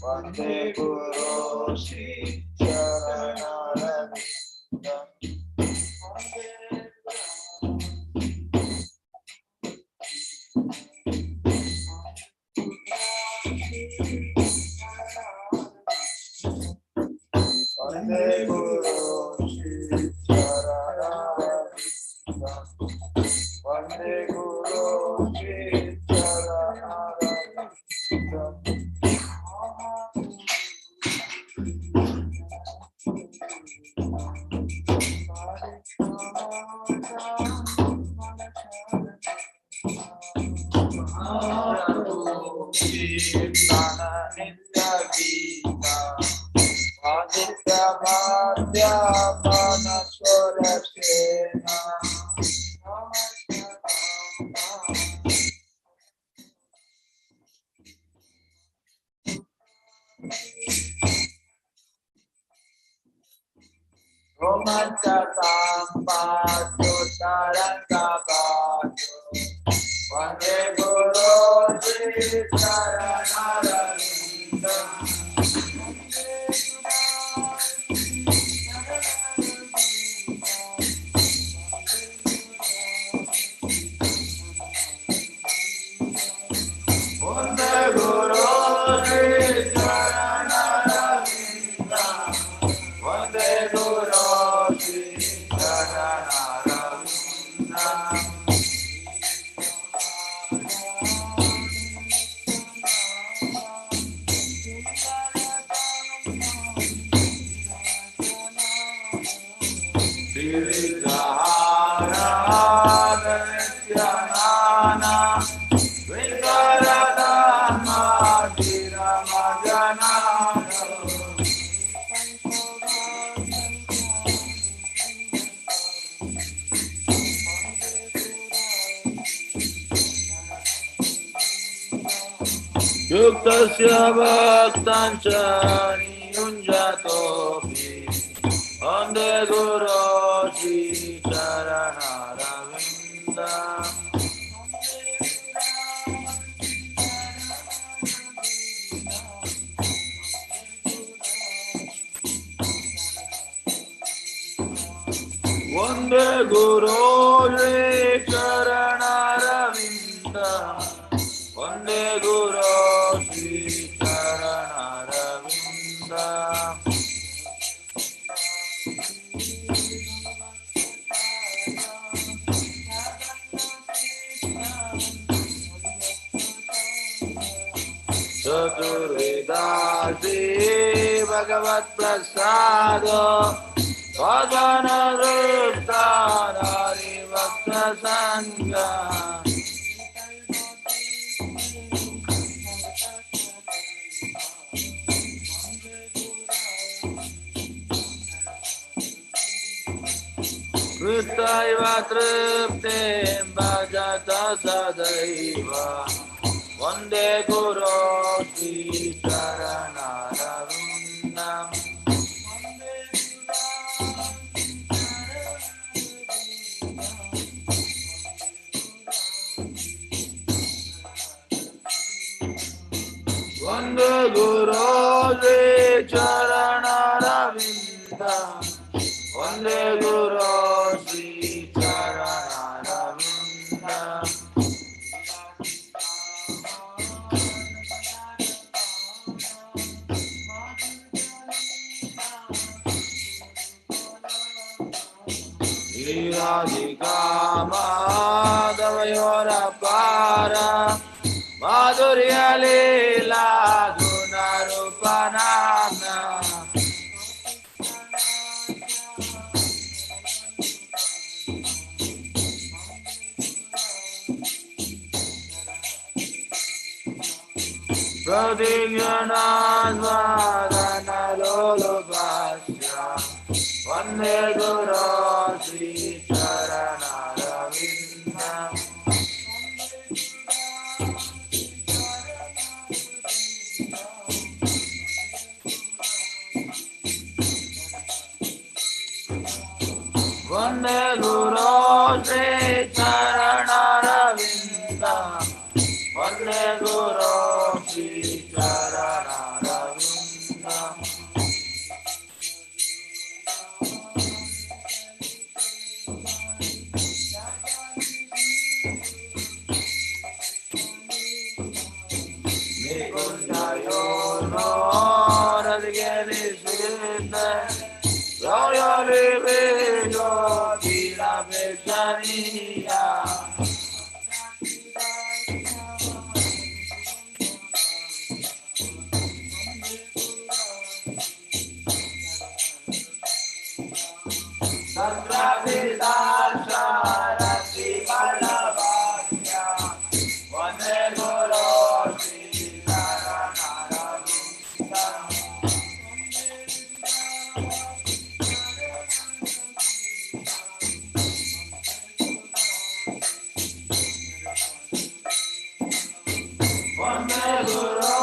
Vande Guru Shri Charanarvindam. Vande Guru Shri Charanarvindam. Vande Guru Shri Charanarvindam. Vande Guru Shri Charanarvindam. Vande Guru Shri Charanarvindam. Vande Guru Shri Charanarvindam. Yuktasya bhaktancha niyunjatopi Vande Guru Shri Charanarvindam. Vande Guru Shri Charanarvindam. Vande Guru Shri Charanarvindam. Chaturvedasi Bhagavat Prasado Vajana Rupta Hari Bhakta Sangha. Krutaiva triptem bhajata sadaiva. Vande Guru Shri Charanarvindam. Vande Guru Shri Charanarvindam. Vande Guru Shri Charanarvindam. Radhika Madhavayorapara Madhurya Leela Gunarupana Pradigyanadvanalolupasya Vande Guru Sri Charanaravinda Vande Guru Sri Charanaravinda Vande Guru Sri Charanaravinda Nikunjayo no Radhigiri Sutta Yoyo Livijo Kira Pechaniya Satra Vidasha Rati Valavanya Vande Guru Sri Charanaravinda Vande Guru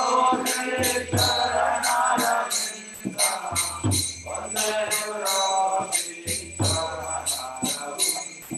Sri Charanaravinda Vande Guru Sri Charanaravinda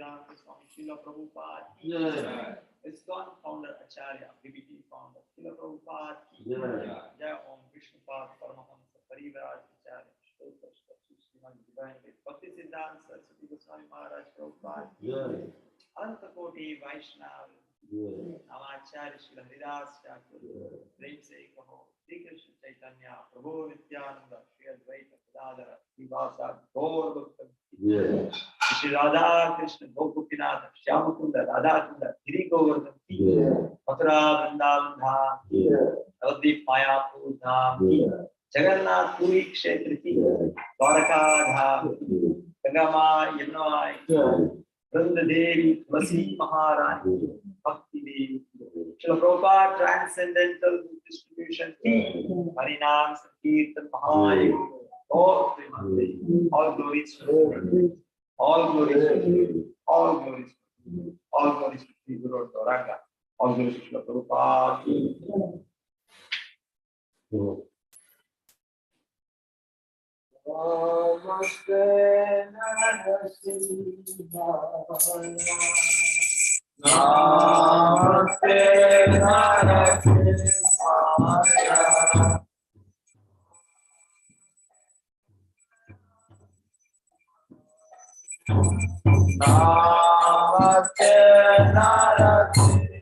Bhaktivedanta Swami Srila Prabhupada ki jai. ISKCON founder Acharya, BBT founder Srila Prabhupada ki jai. Jai Om Vishnupad Paramahamsa Parivraj Acharya Shloka Shloka Srimad Divine Bhakti Siddhanta Saraswati Goswami Maharaj Prabhupada ki jai. Anta Koti Vaishnav Namacharya Srila Haridas Thakur Prem Se Kaho Sri Krishna Chaitanya Prabhu Nityananda Sri Advaita Gadadhara Srivasa Gaur Bhakta Shri Radha Krishna Gopinath Shyamakunda Radha Kunda Giri Govardhan ki Mathura Vrindavan Dham ki Navadvip Mayapur Dham ki Jagannath Puri Kshetra ki Dwaraka Dham ki Ganga Ma Yamuna ki Vrinda Devi Tulasi Maharani Bhakti Devi Srila Prabhupada Transcendental Distribution Team Harinam Sankirtan Mahadev all glories to the all glories to the all glories to the Guru Gauranga, all glories to Srila Prabhupada. Namaste Narasimhaya Namaste Narasimhaya Namaste Narasimhaya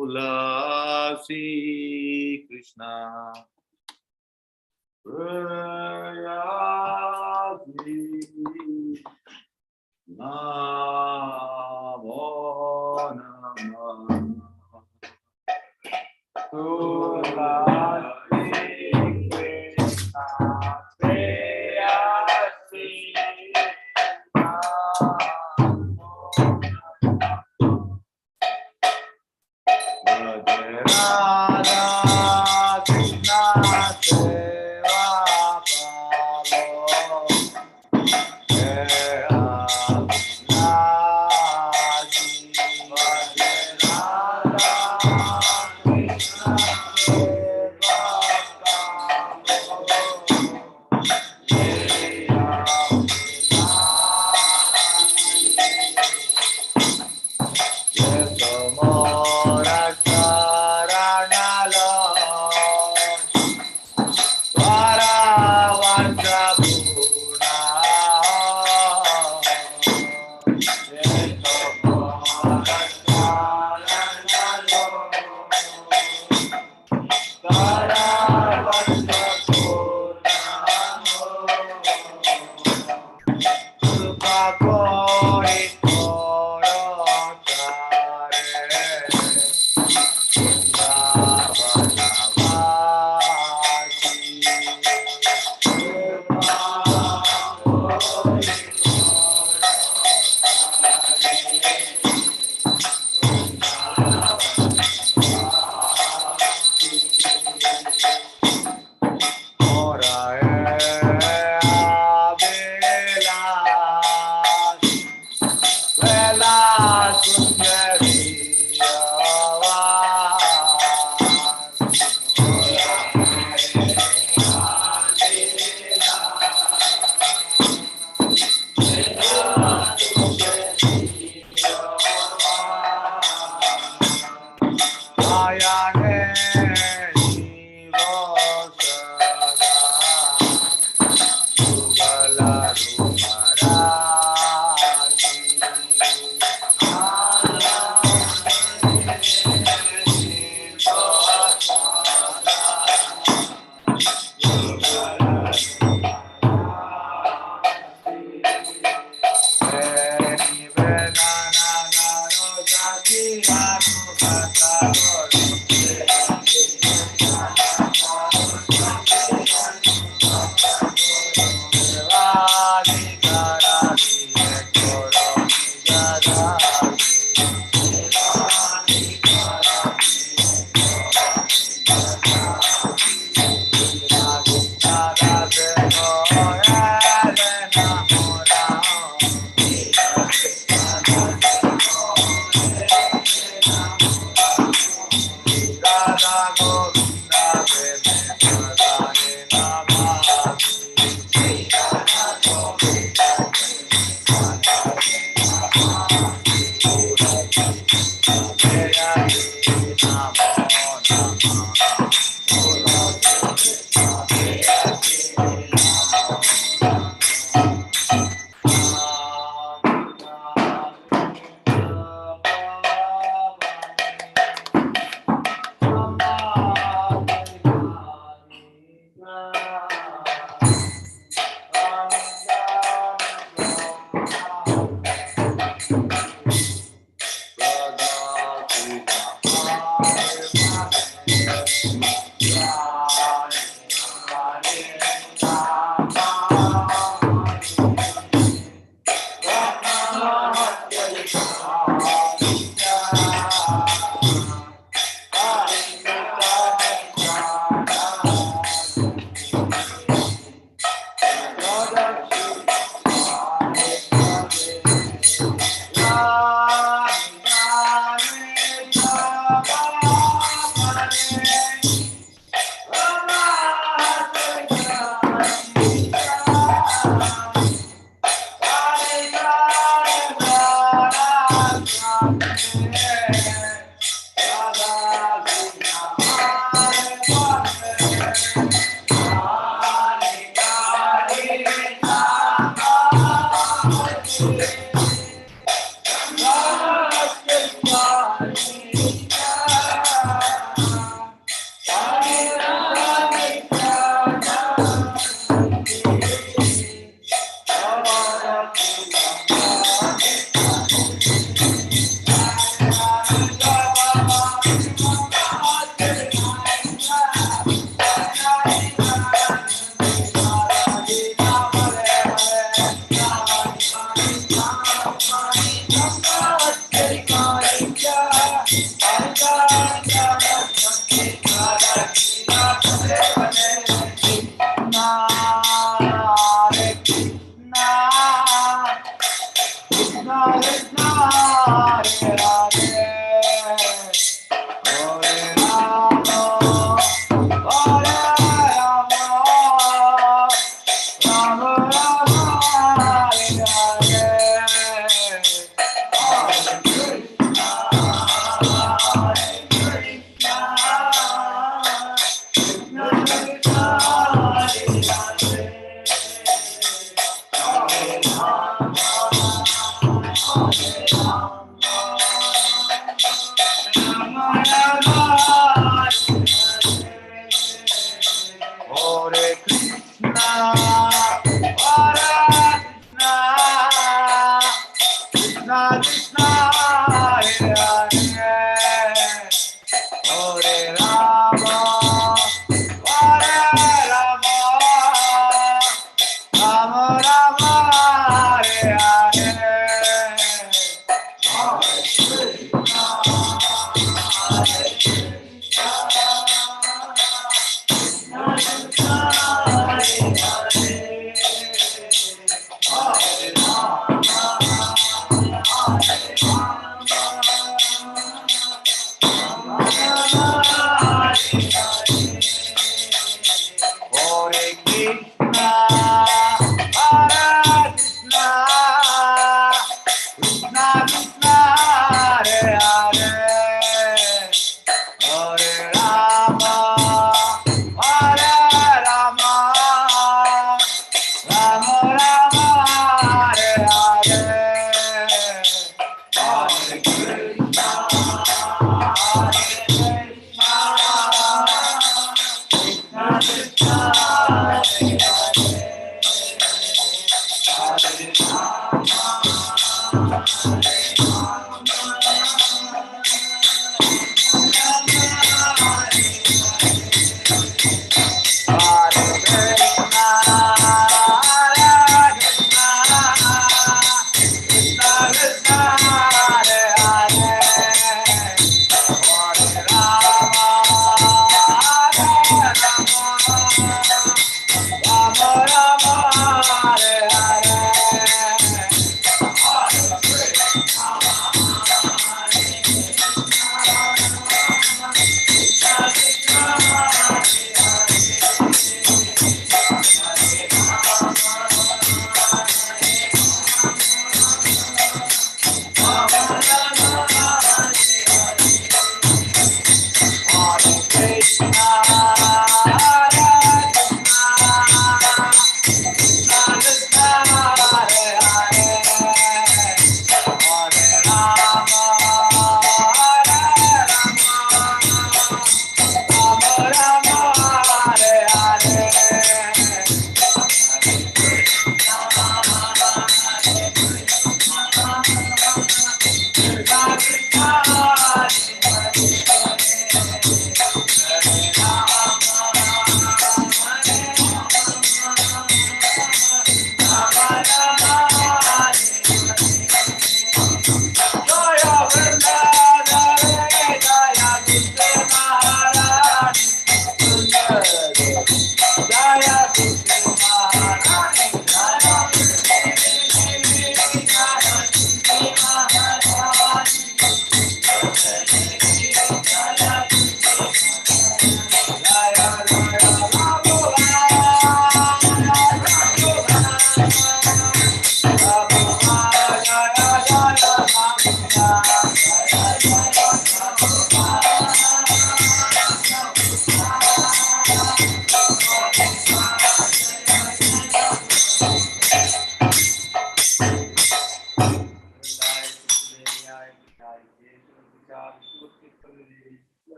Tulasi Krishna Prayasi Namo Namah Tulasi Krishna Prayasi Radha Krishna Seva Pavo Jaya Nasi Radha Krishna Seva Pavo Jaya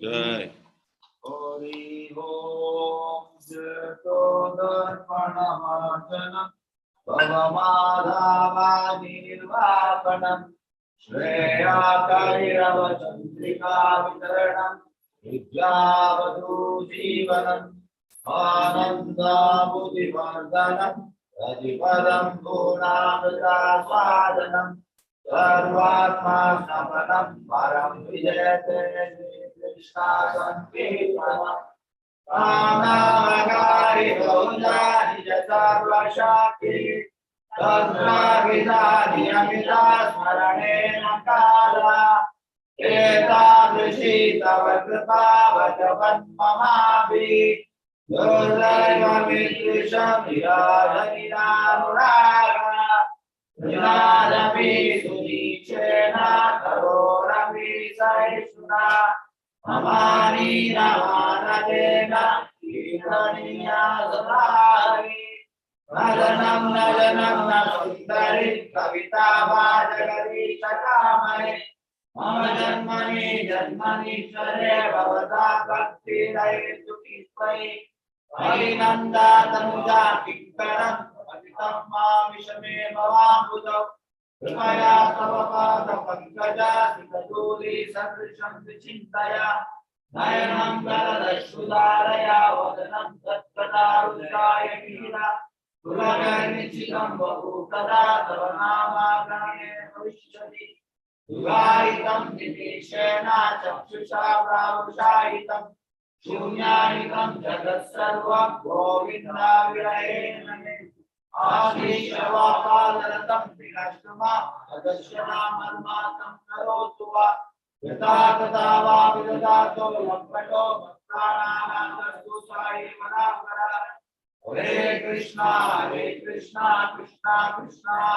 Jai. Ori Om Jato Darpanamajana Bhavamadhava Nirvapanam Shreya Kairava Chandrika Vitaranam Vidyavadu Jivanam Ananda Buddhivardhanam Radipadam Gunamrita Swadanam Sarvatma Samanam Param Vijayate Krishna Sankirtanam Anamagari Gaudani Jatarva Shakti Tantra Vidani Amita Smarane Nakala Eta Vrishita Vakrpa Vatavan Mamavi Gurdaiva Mitrisham Virajamina Nuraga Vinadapi Sunichena Karorami Saishuna Amani Navanadena Kiraniya Zadari Nadanam Nadanam Nasundari Kavita Vajagari Chakamai Mamajanmani Janmani Share Bhavata Bhakti Raitu Kispai Varinanda Tanuja Kinkaram Aditam Ma Vishame Bhavambudav Kripaya Tavapada Pankaja Sikaduri Sadrisham Vichintaya Nayanam Galadashudharaya Vadanam Tatkadaruddhaya Gita Guragayanichikam Vahukada Tavanama Gane Bhavishyati Dugaitam Nitishena Chakshusha Pravushahitam Shunyaitam Jagat Sarvam Govinda Virahenane Ashishavapadaratam Vinashtama Adashyana Marmatam Karotuva Yathatava Vidadato Lampato Bhaktanana Dastusai Manavara Hare Krishna, Krishna Krishna,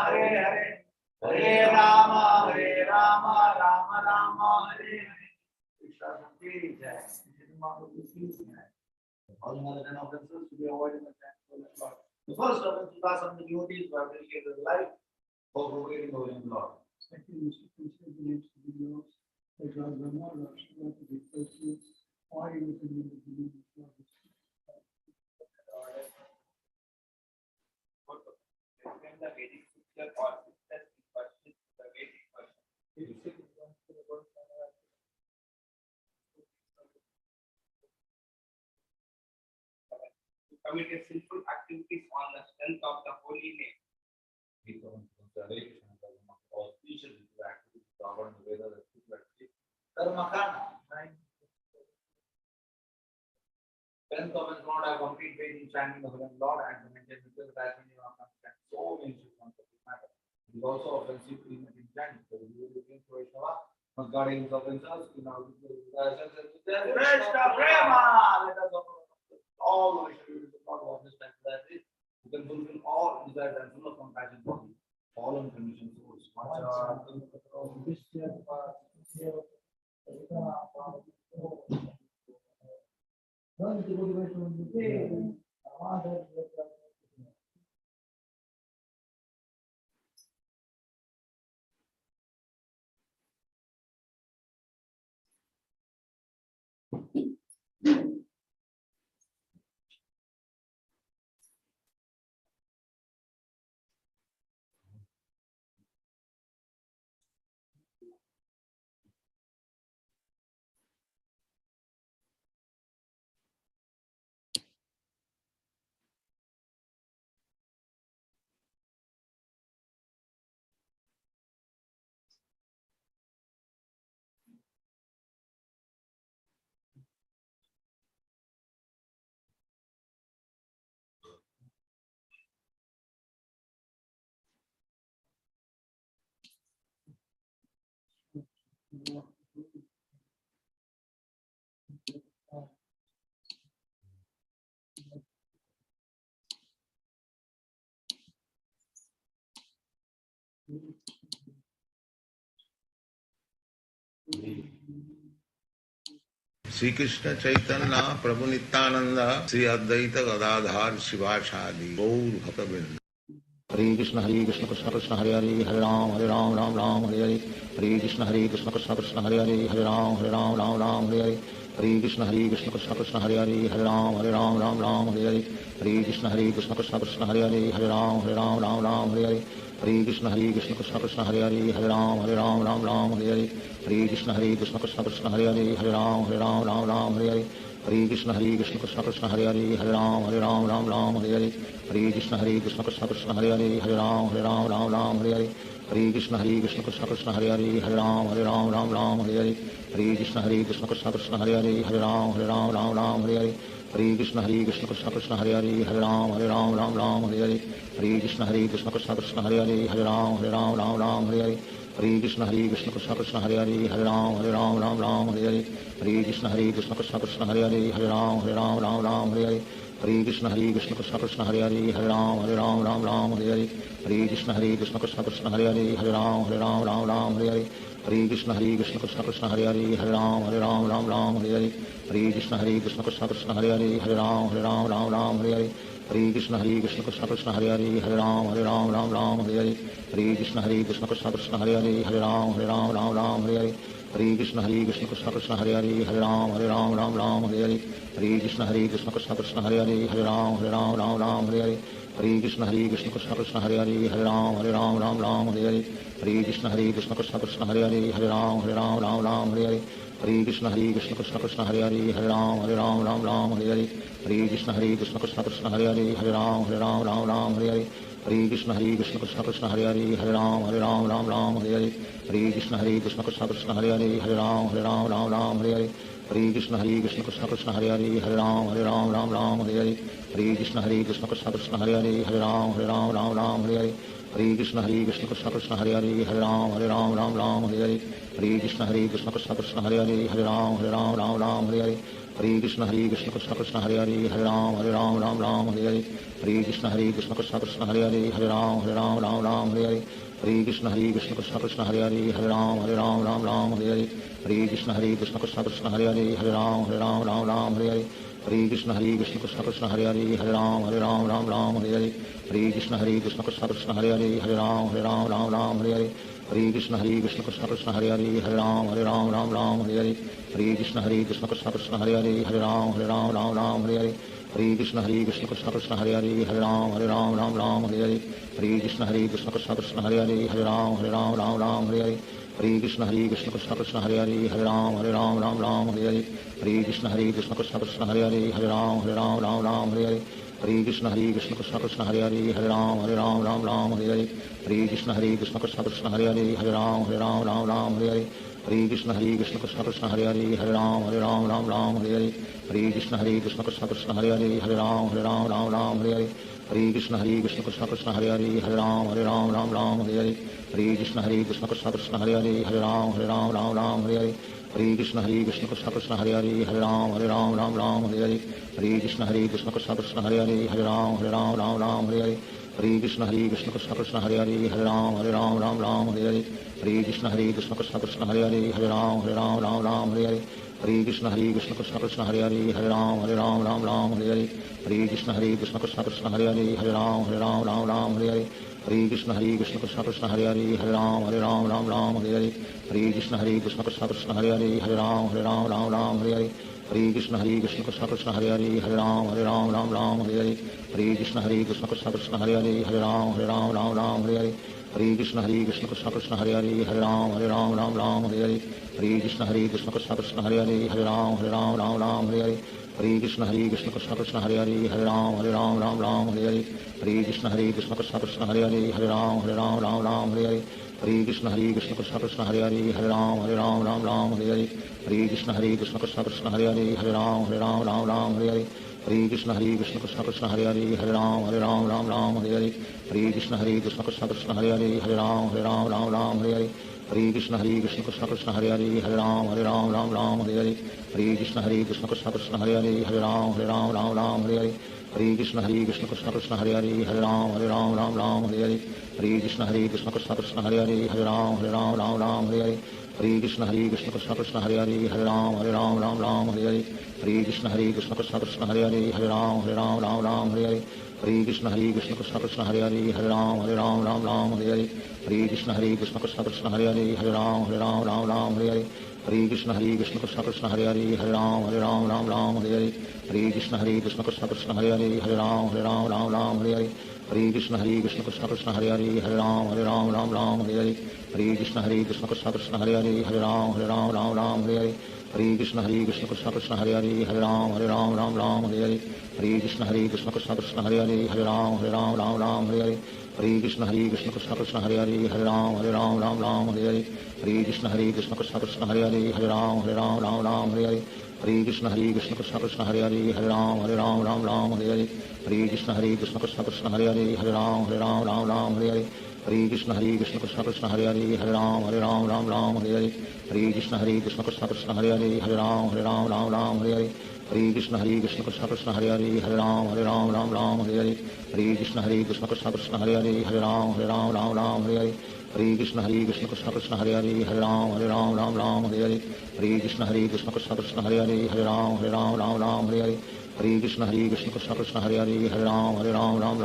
Hare Hare Hare Rama, Rama Rama, Hare Hare. Krishna Sankirti Jai. All other offenses to be avoided in the temple of Lord. The first offense to pass on the devotees who are dedicated to life for proclaiming the holy Lord. Second is to consider the names of the videos that God Brahma, Lord Shiva, to be firstly, or even to name the belief of God. The Vedic scripture or scriptures in question, the Vedic question. To commit a sinful activities on the strength of the holy name. We come to consideration of auspicious activities governed whether the spiritual Karmakana. 10th of us not have complete faith in chanting the Holy Lord and to maintain because that many of us can so many concepts of matter. It is also offensive to in chanting. So we will looking for Vaishnava, must guard his offenses in our Krishna Prema. Let us all Vaishnavas do not want this time that is. You can fulfill all desires and full of compassion for you. All unconditioned souls. Shri Krishna Chaitanya Prabhu Nityanand Shri Advaita Gadadhar शिवासादि Gaur भक्तवृंद। Hare Krishna Krishna Krishna Hare Hare Hare Ram Ram Ram Hare Hare. Hare Krishna Krishna Krishna Hare Hare Hare Ram Ram Ram Hare Hare. Hare Krishna Krishna Krishna Hare Hare Hare Ram Ram Hare Hare. Hare Krishna Krishna Krishna Hare Hare Hare Ram Ram Hare Hare. Hare Krishna Krishna Krishna Hare Hare Hare Ram Ram Hare Hare. Hare Krishna Krishna Krishna Hare Hare Hare Ram Ram Hare Hare. Hare Krishna Krishna Krishna Hare Hare Hare Ram Ram Hare Hare. Hare Krishna Krishna Krishna Hare Hare Hare Ram Hare Hare. Hare Krishna Krishna Krishna Hare Hare Hare Ram Hare Hare. Hare Krishna Krishna Krishna Hare Hare Hare Ram Hare Hare. Hare Krishna Krishna Krishna Hare Hare Hare Ram Hare Hare. Hare Krishna Krishna Krishna Hare Hare Hare Ram Hare Hare. Hare Krishna Krishna Krishna Hare Hare Hare Ram Hare Hare. Hare Krishna Krishna Krishna Hare Hare Hare Ram Hare Hare. Hare Krishna Krishna Krishna Hare Hare Hare Ram Hare Hare. Hare Krishna Krishna Krishna Hare Hare Hare Ram Hare Hare. Hare Krishna Krishna Krishna Hare Hare Hare Ram Hare Hare. Hare Krishna Krishna Krishna Hare Hare Hare Ram Hare Hare. Hare Krishna Krishna Krishna Hare Hare Hare Ram Hare Hare. Hare Krishna Krishna Krishna Hare Hare Hare Ram Hare Hare. Hare Krishna Krishna Krishna Hare Hare Hare Ram Hare Hare. Hare Krishna Krishna Krishna Hare Hare Hare Ram Hare Hare. Hare Krishna Krishna Krishna Hare Hare Hare Ram Hare Hare. Hare Krishna Krishna Krishna Hare Hare Hare Ram Hare Hare. Hare Krishna Krishna Krishna Hare Hare Hare Ram Hare Hare. Hare Krishna Krishna Krishna Hare Hare Hare Ram Hare Hare. Hare Krishna Krishna Krishna Hare Hare Hare Ram Hare Hare. Hare Krishna Krishna Krishna Hare Hare Hare Ram Hare Hare. Hare Krishna Krishna Krishna Hare Hare Hare Ram Hare Hare. Hare Krishna Krishna Krishna Hare Hare Hare Ram Hare Hare. Hare Krishna Krishna Krishna Hare Hare Hare Ram Hare Hare. Hare Krishna Krishna Krishna Hare Hare Hare Ram Hare Hare. Hare Krishna Krishna Krishna Hare Hare Hare Ram Hare Hare. Hare Krishna Krishna Krishna Hare Hare Hare Ram Hare Hare. Hare Krishna Krishna Krishna Hare Hare Hare Ram Hare Hare. Hare Krishna Krishna Krishna Hare Hare Hare Ram Hare Hare. Hare Krishna Krishna Krishna Hare Hare Hare Ram Hare Hare. Hare Krishna Krishna Krishna Hare Hare Hare Ram Hare Hare. Hare Krishna Krishna Krishna Hare Hare Hare Ram Hare Hare. Hare Krishna Krishna Krishna Hare Hare Hare Ram Hare Hare. Hare Krishna Krishna Krishna Hare Hare Hare Ram Hare Hare. Hare Krishna Krishna Krishna Hare Hare Hare Ram Hare Hare. Hare Krishna Krishna Krishna Hare Hare Hare Ram Hare Hare. Hare Krishna Krishna Krishna Hare Hare Hare Ram Hare Hare. Hare Krishna Krishna Krishna Hare Hare Hare Ram Hare Hare. Hare Krishna Krishna Krishna Hare Hare Hare Ram Hare Hare. Hare Krishna Krishna Krishna Hare Hare Hare Ram Ram Ram Hare Hare Hare Krishna Krishna Krishna Hare Hare Hare Ram Ram Hare Hare Hare Krishna Krishna Krishna Hare Hare Hare Ram Ram Hare Hare Hare Krishna Krishna Krishna Hare Hare Hare Ram Ram Hare Hare Hare Krishna Krishna Krishna Hare Hare Hare Ram Ram Hare Hare Hare Krishna Krishna Krishna Hare Hare Hare Ram Ram Hare Hare Hare Krishna Krishna Krishna Hare Hare Hare Ram Ram Hare Hare Hare Krishna Krishna Krishna Hare Hare Hare Ram Hare Hare Hare Krishna Krishna Krishna Hare Hare Hare Ram Hare Hare Hare Krishna Krishna Krishna Hare Hare Hare Ram Hare Hare Hare Krishna Krishna Krishna Hare Hare Hare Ram Hare Hare Hare Krishna Krishna Krishna Hare Hare Hare Ram Hare Hare Hare Krishna Krishna Krishna Hare Hare Hare Ram Hare Hare Hare Krishna Krishna Krishna Hare Hare Hare Ram Hare Hare Hare Krishna Krishna Krishna Hare Hare Hare Ram Hare Hare Hare Krishna Krishna Krishna Hare Hare Hare Ram Hare Hare Hare Krishna Krishna Krishna Hare Hare Hare Ram Hare Hare Hare Krishna Krishna Krishna Hare Hare Hare Ram Hare Hare Hare Krishna Krishna Krishna Hare Hare Hare Ram Hare Hare Hare Krishna Krishna Krishna Hare Hare Hare Ram Hare Hare Hare Krishna Krishna Krishna Hare Hare Hare Ram Hare Hare Hare Krishna Krishna Krishna Hare Hare Hare Ram Hare Hare Hare Krishna Krishna Krishna Hare Hare Hare Ram Hare Hare Hare Krishna Krishna Krishna Hare Hare Hare Ram Hare Hare Hare Krishna Krishna Krishna Hare Hare Hare Ram Hare Hare Hare Krishna Krishna Krishna Hare Hare Hare Ram Hare Hare Hare Krishna Krishna Krishna Hare Hare Hare Ram Hare Hare Hare Krishna Krishna Krishna Hare Hare Hare Ram Hare Hare Hare Krishna Krishna Krishna Hare Hare Hare Ram Hare Hare Hare Krishna Krishna Krishna Hare Hare Hare Ram Hare Hare Hare Krishna Krishna Krishna Hare Hare Hare Ram Hare Hare Hare Krishna Krishna Krishna Hare Hare Hare Ram Hare Hare Hare Krishna Krishna Krishna Hare Hare Hare Ram Hare Hare Hare Krishna Krishna Krishna Hare Hare Hare Ram Hare Hare Hare Krishna Krishna Krishna Hare Hare Hare Ram Hare Hare Krishna Krishna Krishna Hare Hare Hare Ram Hare Hare Krishna Krishna Krishna Hare Hare Hare Ram Hare Hare Krishna Krishna Krishna Hare Hare Hare Ram Hare Hare Hare Krishna Krishna Krishna Hare Hare Hare Ram Hare Hare Krishna Krishna Krishna Hare Hare Hare Ram Hare Hare Krishna Krishna Krishna Hare Hare Hare Ram Hare Hare Krishna Krishna Krishna Hare Hare Hare Ram Hare Hare Krishna Krishna Krishna Hare Hare Hare Ram Hare Hare Krishna Krishna Krishna Hare Hare Hare Ram Hare Hare Krishna Krishna Krishna Hare Hare Hare Ram Hare Hare Krishna Krishna Krishna Hare Hare Hare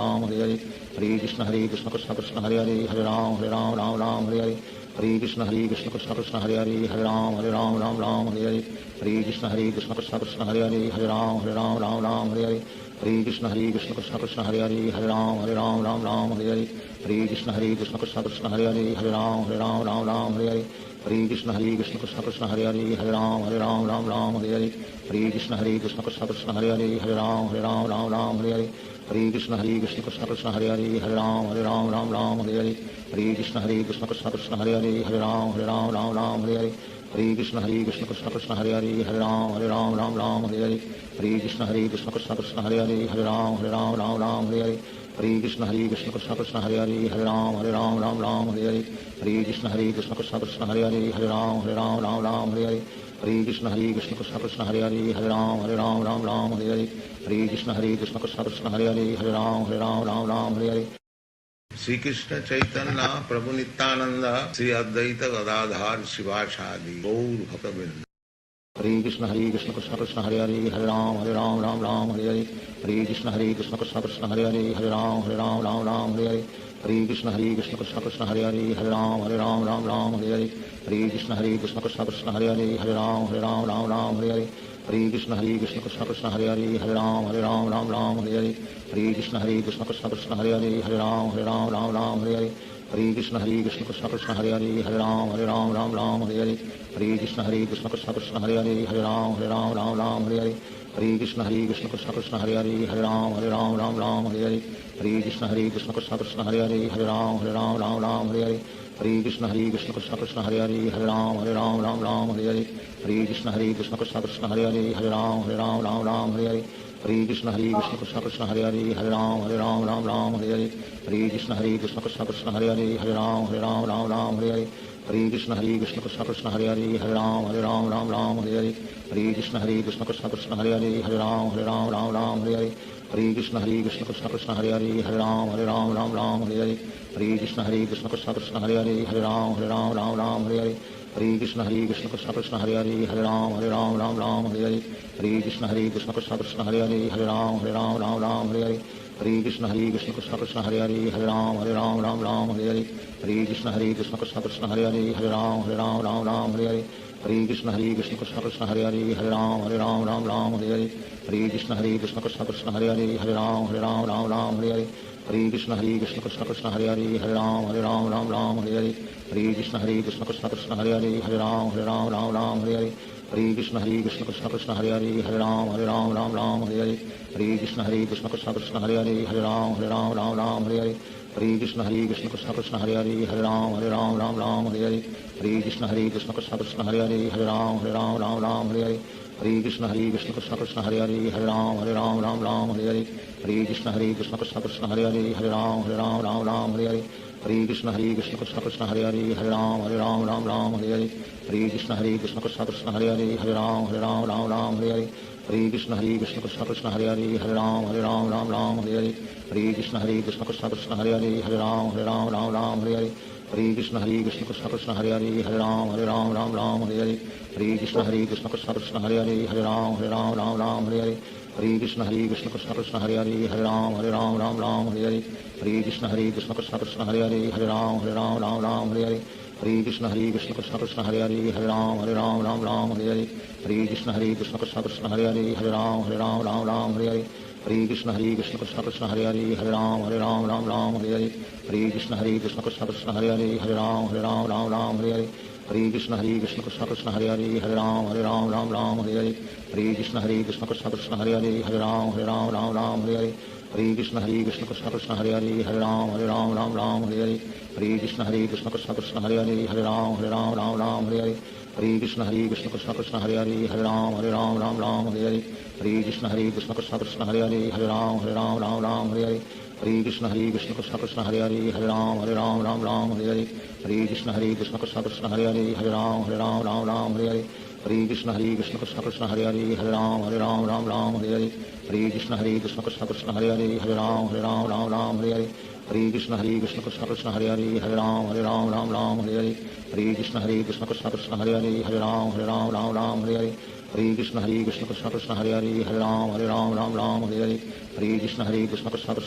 Ram Hare Hare Krishna Krishna Krishna Hare Hare Hare Ram Hare Hare Krishna Krishna Krishna Hare Hare Hare Ram Hare Hare Krishna Krishna Krishna Hare Hare Hare Ram Hare Krishna Krishna Krishna Hare Hare Hare Ram Hare Krishna Krishna Krishna Hare Hare Hare Ram Hare Krishna Krishna Krishna Hare Hare Hare Ram Hare Krishna Krishna Krishna Hare Hare Hare Ram Hare Krishna Krishna Krishna Hare Hare Hare Ram Hare Krishna Krishna Krishna Hare Hare Hare Ram Hare Krishna Krishna Krishna Hare Hare Hare Ram Hare Krishna Krishna Krishna Hare Hare Hare Ram Hare Krishna Krishna Krishna Hare Hare Hare Ram Hare Krishna Krishna Krishna Hare Hare Hare Ram Hare Krishna Krishna Krishna Hare Hare Hare Ram Hare Krishna Krishna Krishna Hare Hare Hare Ram Hare Krishna Krishna Krishna Hare Hare Hare Ram Hare Shri Krishna Chaitanya Prabhu Nityanand Shri Advaita Gadadhar शिवासादि Gaur भक्तवृंद Hare Krishna Krishna Krishna Hare Hare Hare Ram Hare Hare Hare Krishna Krishna Krishna Hare Hare Hare Ram Hare Hare Krishna Krishna Krishna Hare Hare Hare Ram Hare Hare Krishna Krishna Krishna Hare Hare Hare Ram Hare Hare Krishna Krishna Krishna Hare Hare Hare Ram Hare Krishna Krishna Krishna Hare Hare Hare Ram Hare Hare Krishna Krishna Krishna Hare Hare Hare Ram Hare Krishna Krishna Krishna Hare Hare Hare Ram Hare Hare Krishna Krishna Krishna Hare Hare Hare Ram Ram Ram Hare Hare Hare Krishna Krishna Krishna Hare Hare Hare Ram Ram Hare Hare Hare Krishna Krishna Krishna Hare Hare Hare Ram Ram Hare Hare Hare Krishna Krishna Krishna Hare Hare Hare Ram Ram Hare Hare Hare Krishna Krishna Krishna Hare Hare Hare Ram Ram Hare Hare Hare Krishna Krishna Krishna Hare Hare Hare Ram Ram Hare Hare Hare Krishna Krishna Krishna Hare Hare Hare Ram Ram Hare Hare Hare Krishna Krishna Krishna Hare Hare Hare Ram Ram Hare Hare Hare Krishna Krishna Krishna Hare Hare Hare Ram Ram Hare Hare Hare Krishna Krishna Krishna Hare Hare Hare Ram Ram Hare Hare Hare Krishna Krishna Krishna Hare Hare Hare Ram Ram Hare Hare Hare Krishna Krishna Krishna Hare Hare Hare Ram Ram Hare Hare Hare Krishna Krishna Krishna Hare Hare Hare Ram Ram Hare Hare Hare Krishna Krishna Krishna Hare Hare Hare Ram Ram Hare Hare Hare Krishna Krishna Krishna Hare Hare Hare Ram Ram Hare Hare Hare Krishna Krishna Krishna Hare Hare Hare Ram Ram Hare Hare Hare Krishna Krishna Krishna Hare Hare Hare Ram Ram Hare Hare Hare Krishna Krishna Krishna Hare Hare Hare Ram Ram Hare Hare Hare Krishna Krishna Krishna Hare Hare Hare Ram Ram Hare Hare Hare Krishna Krishna Krishna Hare Hare Hare Ram Ram Hare Hare Hare Krishna Krishna Krishna Hare Hare Hare Ram Ram Hare Hare Hare Krishna Krishna Krishna Hare Hare Hare Ram Ram Hare Hare Hare Krishna Krishna Krishna Hare Hare Hare Ram Ram Hare Hare Hare Krishna Krishna Krishna Hare Hare Hare Ram Ram Hare Hare Hare Krishna Krishna Krishna Hare Hare Hare Ram Ram Hare Hare Hare Krishna Krishna Krishna Hare Hare Hare Ram Ram Hare Hare Hare Krishna Krishna Krishna Hare Hare Hare Ram Ram Hare Hare Hare Krishna Krishna Krishna Hare Hare Hare Ram Ram Hare Hare Hare Krishna Krishna Krishna Hare Hare Hare Ram Ram Hare Hare Hare Krishna Krishna Krishna Hare Hare Hare Ram Ram Hare Hare Hare Krishna Krishna Krishna Hare Hare Hare Ram Ram Hare Hare Hare Krishna Krishna Krishna Hare Hare Hare Ram Ram Hare Hare Hare Krishna Krishna Krishna Hare Hare Hare Ram Ram Hare Hare Hare Krishna Krishna Krishna Hare Hare Hare Ram Ram Hare Hare Hare Krishna Krishna Krishna Hare Hare Hare Ram Ram Hare Hare Hare Krishna Krishna Krishna Hare Hare Hare Ram Ram Hare Hare Hare Krishna Krishna Krishna Hare Hare Hare Ram Ram Hare Hare Hare Krishna Krishna Krishna Hare Hare Hare Ram Ram Hare Hare Hare Krishna Krishna Krishna Hare Hare Hare Ram Ram Hare Hare Hare Krishna Krishna Krishna Hare Hare Hare Ram Ram Hare Hare Hare Krishna Krishna Krishna Hare Hare Hare Ram Ram Hare Hare Hare Krishna Krishna Krishna Hare Hare Hare Ram Ram Hare Hare Hare Krishna Krishna Krishna Hare Hare Hare Ram Ram Hare Hare Hare Krishna Krishna Krishna Hare Hare Hare Ram Ram Hare Hare Hare Krishna Krishna Krishna Hare Hare Hare Ram Ram Hare Hare Hare Krishna Krishna Krishna Hare Hare Hare Ram Ram Hare Hare Hare Krishna Krishna Krishna Hare Hare Hare Ram Ram Hare Hare Hare Krishna Krishna Krishna Hare Hare Hare Ram Ram Hare Hare Hare Krishna Krishna Krishna Hare Hare Hare Ram Ram Hare Hare Hare Krishna Krishna Krishna Hare Hare Hare Ram Ram Hare Hare Hare Krishna Krishna Krishna Hare Hare Hare Ram Ram Hare Hare Hare Krishna Krishna Krishna Hare Hare Hare Ram Ram Hare Hare Hare Krishna Krishna Krishna Hare Hare Hare Ram Ram Hare Hare Hare Krishna Krishna Krishna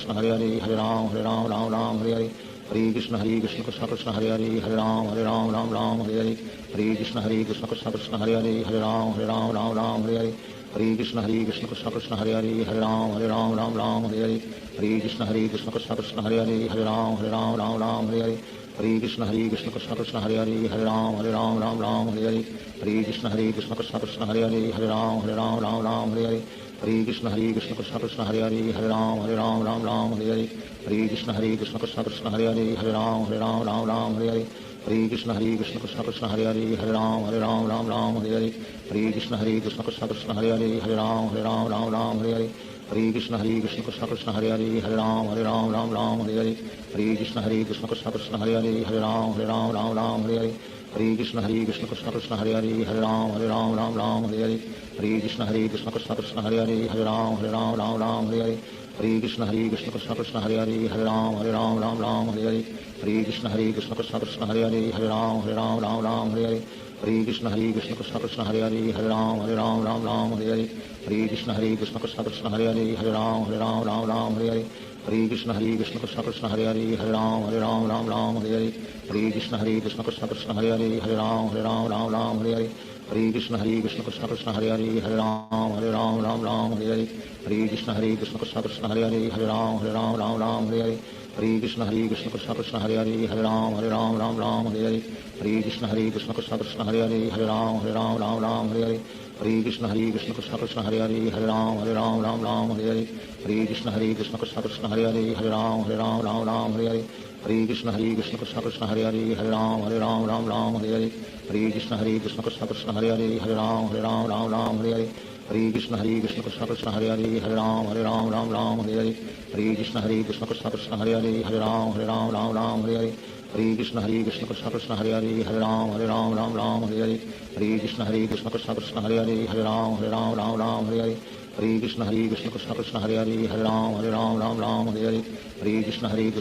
Hare Hare Hare Ram Ram Hare Hare Hare Krishna Krishna Krishna Hare Hare Hare Ram Ram Hare Hare Hare Krishna Krishna Krishna Hare Hare Hare Ram Ram Hare Hare Hare Krishna Krishna Krishna Hare Hare Hare Ram Ram Hare Hare Hare Krishna Krishna Krishna Hare Hare Hare Ram Ram Hare Hare Hare Krishna Krishna Krishna Hare Hare Hare Ram Ram Hare Hare Hare Krishna Krishna Krishna Hare Hare Hare Ram Ram Hare Hare Hare Krishna Krishna Krishna Hare Hare Hare Ram Ram Hare Hare Hare Krishna Krishna Krishna Hare Hare Hare Ram Ram Hare Hare Hare Krishna Krishna Krishna Hare Hare Hare Ram Ram Hare Hare Hare Krishna Krishna Krishna Hare Hare Hare Ram Ram Hare Hare Hare Krishna Krishna Krishna Hare Hare Hare Ram Ram Hare Hare Hare Krishna Krishna Krishna Hare Hare Hare Ram Ram Hare Hare Hare Krishna Krishna Krishna Hare Hare Hare Ram Ram Hare Hare Hare Krishna Krishna Krishna Hare Hare Hare Ram Ram Hare Hare Hare Krishna Krishna Krishna Hare Hare Hare Ram Ram Hare Hare Hare Krishna Krishna Krishna Hare Hare Hare Ram Ram Hare Hare Hare Krishna Krishna Krishna Hare Hare Hare Ram Hare Hare Hare Krishna Krishna Krishna Hare Hare Hare Ram Hare Hare Hare Krishna Krishna Krishna Hare Hare Hare Ram Hare Hare Hare Krishna Krishna Krishna Hare Hare Hare Ram Ram Hare Hare Hare Krishna Krishna Krishna Hare Hare Hare Ram Ram Hare Hare Hare Krishna Krishna Krishna Hare Hare Hare Ram Ram Ram Hare Hare Hare Krishna Krishna Krishna Hare Hare Hare Ram Ram Hare Hare Hare Krishna Krishna Krishna Hare Hare Hare Ram Ram Hare Hare Hare Krishna Krishna Krishna Hare Hare Hare Ram Ram Hare Hare Hare Krishna Krishna Krishna Hare Hare Hare Ram Ram Hare Hare Hare Krishna Krishna Krishna Hare Hare Hare Ram Ram Hare Hare Hare Krishna Krishna Krishna Hare Hare Hare Ram Ram Hare Hare Hare Krishna Krishna Krishna Hare Hare Hare Ram Ram Hare Hare Hare Krishna Krishna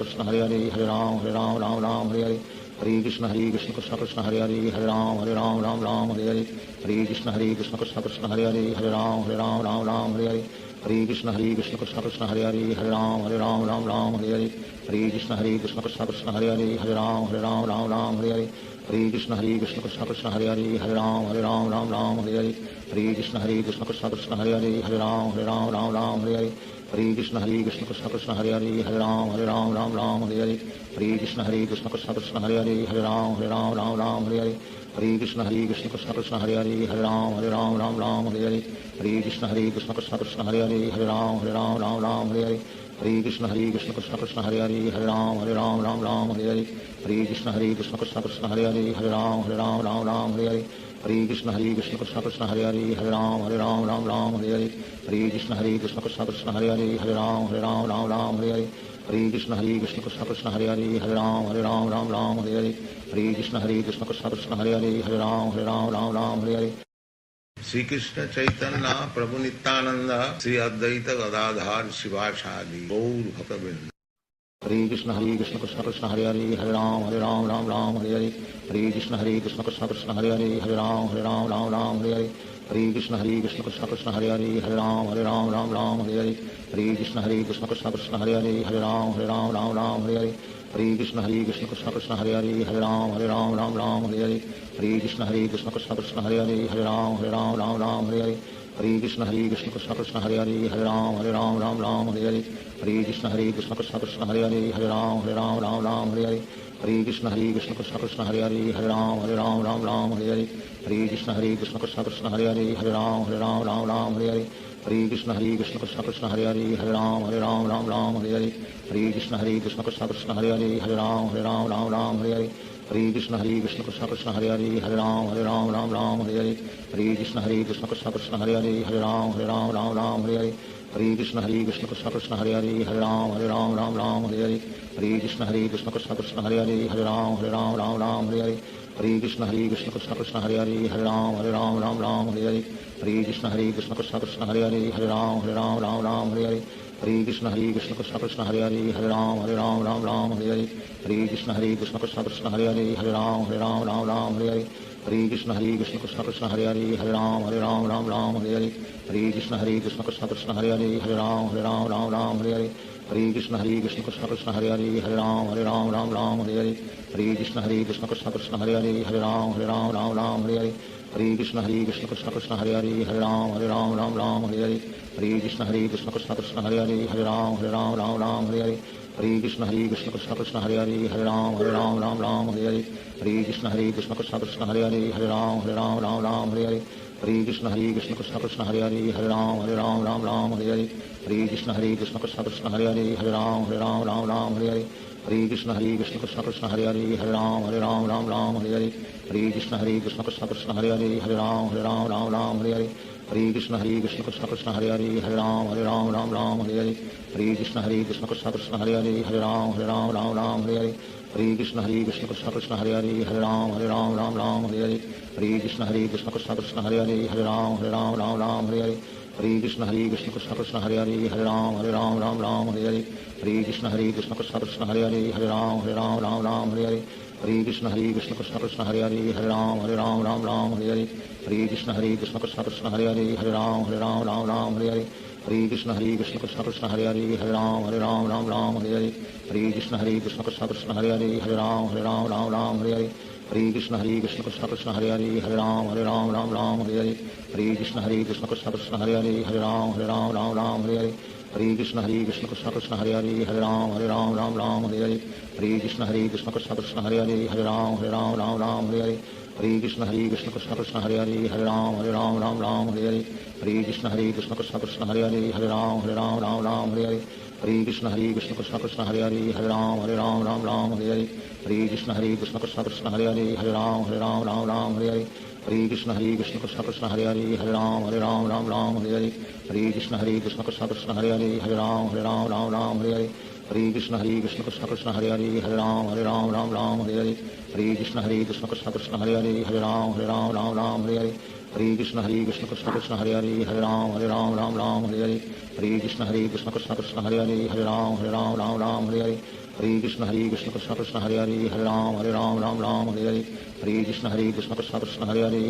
Krishna Hare Hare Hare Ram Ram Hare Hare Hare Krishna Krishna Krishna Hare Hare Hare Ram Ram Hare Hare Hare Krishna Krishna Krishna Hare Hare Hare Ram Ram Hare Hare Hare Krishna Krishna Krishna Hare Hare Hare Ram Ram Hare Hare Hare Krishna Krishna Krishna Hare Hare Hare Ram Ram Hare Hare Hare Krishna Krishna Krishna Hare Hare Hare Ram Ram Hare Hare Hare Krishna Krishna Krishna Hare Hare Hare Ram Ram Hare Hare Hare Krishna Krishna Krishna Hare Hare Hare Ram Ram Hare Hare Hare Krishna Krishna Krishna Hare Hare Hare Ram Ram Hare Hare Hare Krishna Krishna Krishna Hare Hare Hare Ram Ram Hare Hare Hare Krishna Krishna Krishna Hare Hare Hare Ram Ram Hare Hare Hare Krishna Krishna Krishna Hare Hare Hare Ram Ram Hare Hare Hare Krishna Krishna Krishna Hare Hare Hare Ram Ram Hare Hare Hare Krishna Krishna Krishna Hare Hare Hare Ram Ram Hare Hare Hare Krishna Krishna Krishna Hare Hare Hare Ram Ram Hare Hare Hare Krishna Krishna Krishna Hare Hare Hare Ram Ram Hare Hare Hare Krishna Krishna Krishna Hare Hare Hare Ram Ram Hare Hare Hare Krishna Krishna Krishna Hare Hare Hare Ram Hare Hare Sri Krishna Chaitanya Prabhu Nityananda Sri Advaita Gadadhar Shivasadi Gaur Bhaktavinda Hare Krishna Krishna Krishna Hare Hare Hare Ram Hare Hare Hare Krishna Krishna Krishna Hare Hare Hare Ram Hare Hare Hare Krishna Krishna Krishna Hare Hare Hare Ram Hare Hare Hare Krishna Krishna Krishna Hare Hare Hare Ram Hare Hare Hare Krishna Krishna Krishna Hare Hare Hare Ram Hare Hare Hare Krishna Krishna Krishna Hare Hare Hare Ram Hare Hare Hare Krishna Krishna Krishna Hare Hare Hare Ram Hare Hare Hare Krishna Krishna Krishna Hare Hare Hare Ram Hare Hare Hare Krishna Krishna Krishna Hare Hare Hare Ram Hare Hare Hare Krishna Krishna Krishna Hare Hare Hare Ram Hare Hare Hare Krishna Krishna Krishna Hare Hare Hare Ram Hare Hare Hare Krishna Krishna Krishna Hare Hare Hare Ram Hare Hare Hare Krishna Krishna Krishna Hare Hare Hare Ram Hare Hare Hare Krishna Krishna Krishna Hare Hare Hare Ram Hare Hare Hare Krishna Krishna Krishna Hare Hare Hare Ram Hare Hare Hare Krishna Krishna Krishna Hare Hare Hare Ram Hare Hare Hare Krishna Krishna Krishna Hare Hare Hare Ram Hare Hare Hare Krishna Krishna Krishna Hare Hare Hare Ram Hare Hare Hare Krishna Krishna Krishna Hare Hare Hare Ram Hare Hare Hare Krishna Krishna Krishna Hare Hare Hare Ram Hare Hare Hare Krishna Krishna Krishna Hare Hare Hare Ram Hare Hare Hare Krishna Krishna Krishna Hare Hare Hare Ram Hare Hare Hare Krishna Krishna Krishna Hare Hare Hare Ram Hare Hare Hare Krishna Krishna Krishna Hare Hare Hare Ram Hare Hare Hare Krishna Krishna Krishna Hare Hare Hare Ram Hare Hare Hare Krishna Krishna Krishna Hare Hare Hare Ram Hare Hare Hare Krishna Krishna Krishna Hare Hare Hare Ram Hare Hare Hare Krishna Krishna Krishna Hare Hare Hare Ram Hare Hare Hare Krishna Krishna Krishna Hare Hare Hare Ram Hare Hare Hare Krishna Krishna Krishna Hare Hare Hare Ram Hare Hare Hare Krishna Krishna Krishna Hare Hare Hare Ram Hare Hare Hare Krishna Krishna Krishna Hare Hare Hare Ram Hare Hare Hare Krishna Krishna Krishna Hare Hare Hare Ram Hare Hare Hare Krishna Krishna Krishna Hare Hare Hare Ram Hare Hare Hare Krishna Krishna Krishna Hare Hare Hare Ram Hare Hare Hare Krishna Krishna Krishna Hare Hare Hare Ram Hare Hare Hare Krishna Krishna Krishna Hare Hare Hare Ram Hare Hare Hare Krishna Krishna Krishna Hare Hare Hare Ram Hare Hare Hare Krishna Krishna Krishna Hare Hare Hare Ram Hare Hare Hare Krishna Krishna Krishna Hare Hare Hare Ram Hare Hare Hare Krishna Krishna Krishna Hare Hare Hare Ram Hare Hare Hare Krishna Krishna Krishna Hare Hare Hare Ram Hare Hare Hare Krishna Krishna Krishna Hare Hare Hare Ram Hare Hare Hare Krishna Krishna Krishna Hare Hare Hare Ram Hare Hare Hare Krishna Krishna Krishna Hare Hare Hare Ram Hare Hare Hare Krishna Krishna Krishna Hare Hare Hare Ram Hare Hare Hare Hare Krishna Krishna Krishna Hare Hare Hare Ram Ram Ram Hare Hare Hare Krishna Krishna Krishna Hare Hare Hare Ram Ram Hare Hare Hare Krishna Krishna Krishna Hare Hare Hare Ram Ram Hare Hare Hare Krishna Krishna Krishna Hare Hare Hare Ram Ram Hare Hare Hare Krishna Krishna Krishna Hare Hare Hare Ram Ram Hare Hare Hare Krishna Krishna Krishna Hare Hare Hare Ram Hare Hare Hare Krishna Krishna Krishna Hare Hare Hare Ram Hare Hare Hare Krishna Krishna Krishna Hare Hare Hare Ram Hare Hare Hare Krishna Krishna Krishna Hare Hare Hare Ram Hare Hare Hare Krishna Krishna Krishna Hare Hare Hare Ram Hare Hare Hare Krishna Krishna Krishna Hare Hare Hare Ram Hare Hare Hare Krishna Krishna Krishna Hare Hare Hare Ram Hare Hare Hare Krishna Krishna Krishna Hare Hare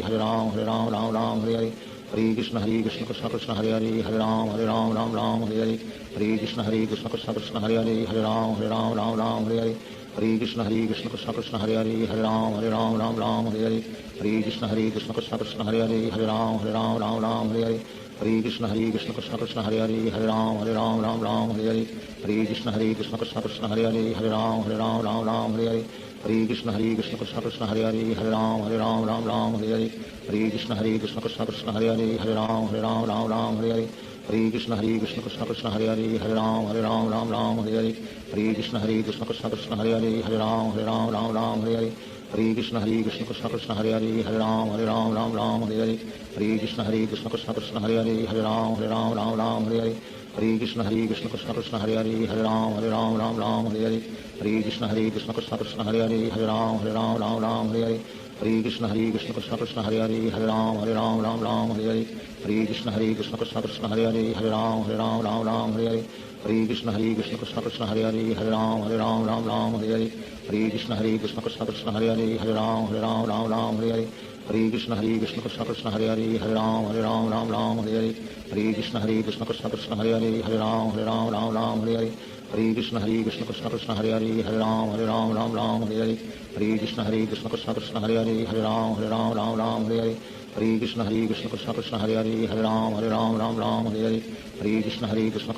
Hare Ram Hare Hare Hare Krishna Krishna Krishna Hare Hare Hare Ram Hare Hare Hare Krishna Krishna Krishna Hare Hare Hare Ram Hare Hare Hare Krishna Krishna Krishna Hare Hare Hare Ram Hare Hare Hare Krishna Krishna Krishna Hare Hare Hare Ram Hare Hare Hare Krishna Krishna Krishna Hare Hare Hare Ram Hare Hare Hare Krishna Krishna Krishna Hare Hare Hare Ram Hare Hare Hare Krishna Krishna Krishna Hare Hare Hare Ram Hare Hare Hare Krishna Krishna Krishna Hare Hare Hare Ram Hare Hare Hare Krishna Krishna Krishna Hare Hare Hare Ram Hare Hare Hare Krishna Krishna Krishna Hare Hare Hare Ram Hare Hare Hare Krishna Krishna Krishna Hare Hare Hare Ram Hare Hare Hare Krishna Krishna Krishna Hare Hare Hare Ram Hare Hare Hare Krishna Krishna Krishna Hare Hare Hare Ram Hare Hare Hare Krishna Krishna Krishna Hare Hare Hare Ram Hare Hare Hare Krishna Krishna Krishna Hare Hare Hare Ram Hare Hare Hare Krishna Krishna Krishna Hare Hare Hare Ram Hare Hare Krishna Krishna Krishna Hare Hare Hare Ram Hare Hare Krishna Krishna Krishna Hare Hare Hare Ram Hare Hare Krishna Krishna Krishna Hare Hare Hare Ram Hare Hare Krishna Krishna Krishna Hare Hare Hare Ram Hare Hare Krishna Krishna Krishna Hare Hare Hare Ram Hare Hare Krishna Krishna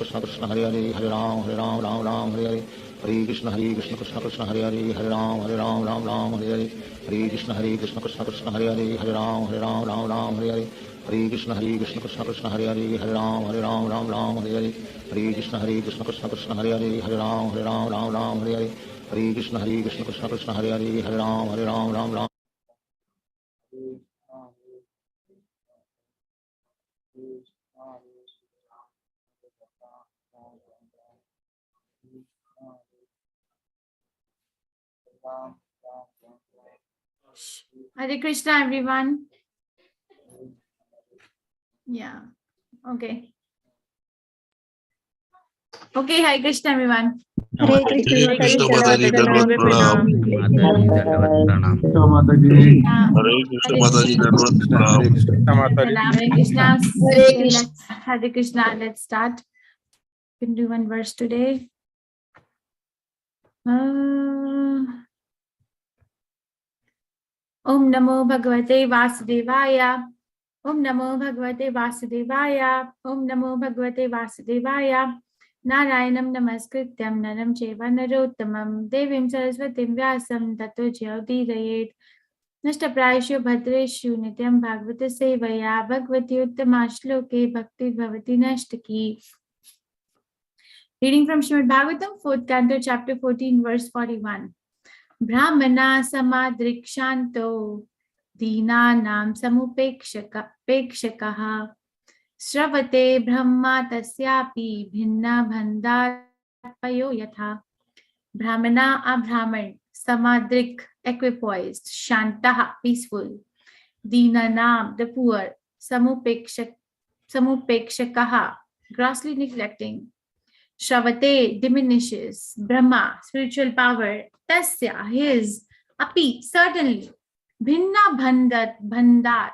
Krishna Hare Hare Hare Ram Hare Hare Krishna Krishna Krishna Hare Hare Hare Ram Hare Hare Krishna Krishna Krishna Hare Hare Hare Ram Hare Hare Krishna Krishna Krishna Hare Hare Hare Ram Hare Hare Krishna Krishna Krishna Hare Hare Hare Ram Hare Hare Krishna Krishna Krishna Hare Hare Hare Ram Hare Hare Krishna Krishna Krishna Hare Hare Hare Ram Hare Hare Krishna, everyone. Yeah. Okay. Okay, Hare Krishna, everyone. Hare Krishna, Krishna Mataji, Pranam. Dandavat Pranam. Hare Krishna Mataji, Dandavat Pranam. Hare Krishna. Hare Krishna. Hare Krishna. Let's start. We can do one verse today. Om Namo Bhagavate Vasudevaya. Om Namo Bhagavate Vasudevaya. Om Namo Bhagavate Vasudevaya. Narayanam Namaskrityam Naram Cheva Narottamam Devim Saraswatim Vyasam Tato Jyoti Nashtaprayashu Bhadreshu Nityam Bhagavata Sevaya Bhagavati Uttama Shloke Bhakti Bhavati Nashtaki. Reading from Srimad Bhagavatam, 4th Canto, Chapter 14, verse 41. Brahmana Samadrikshanto Dinanam Samupekshakaha Shravate Brahma Tasyapi Bhinna Bhandarpayo Yatha. Brahmana, a Brahman, Samadrik, equipoised, Shantaha, peaceful, Dinanam, the poor, Samupekshakaha, grossly neglecting, Shravate, diminishes, Brahma, spiritual power, Tasya, his, Api, certainly, Bhinna Bhandat,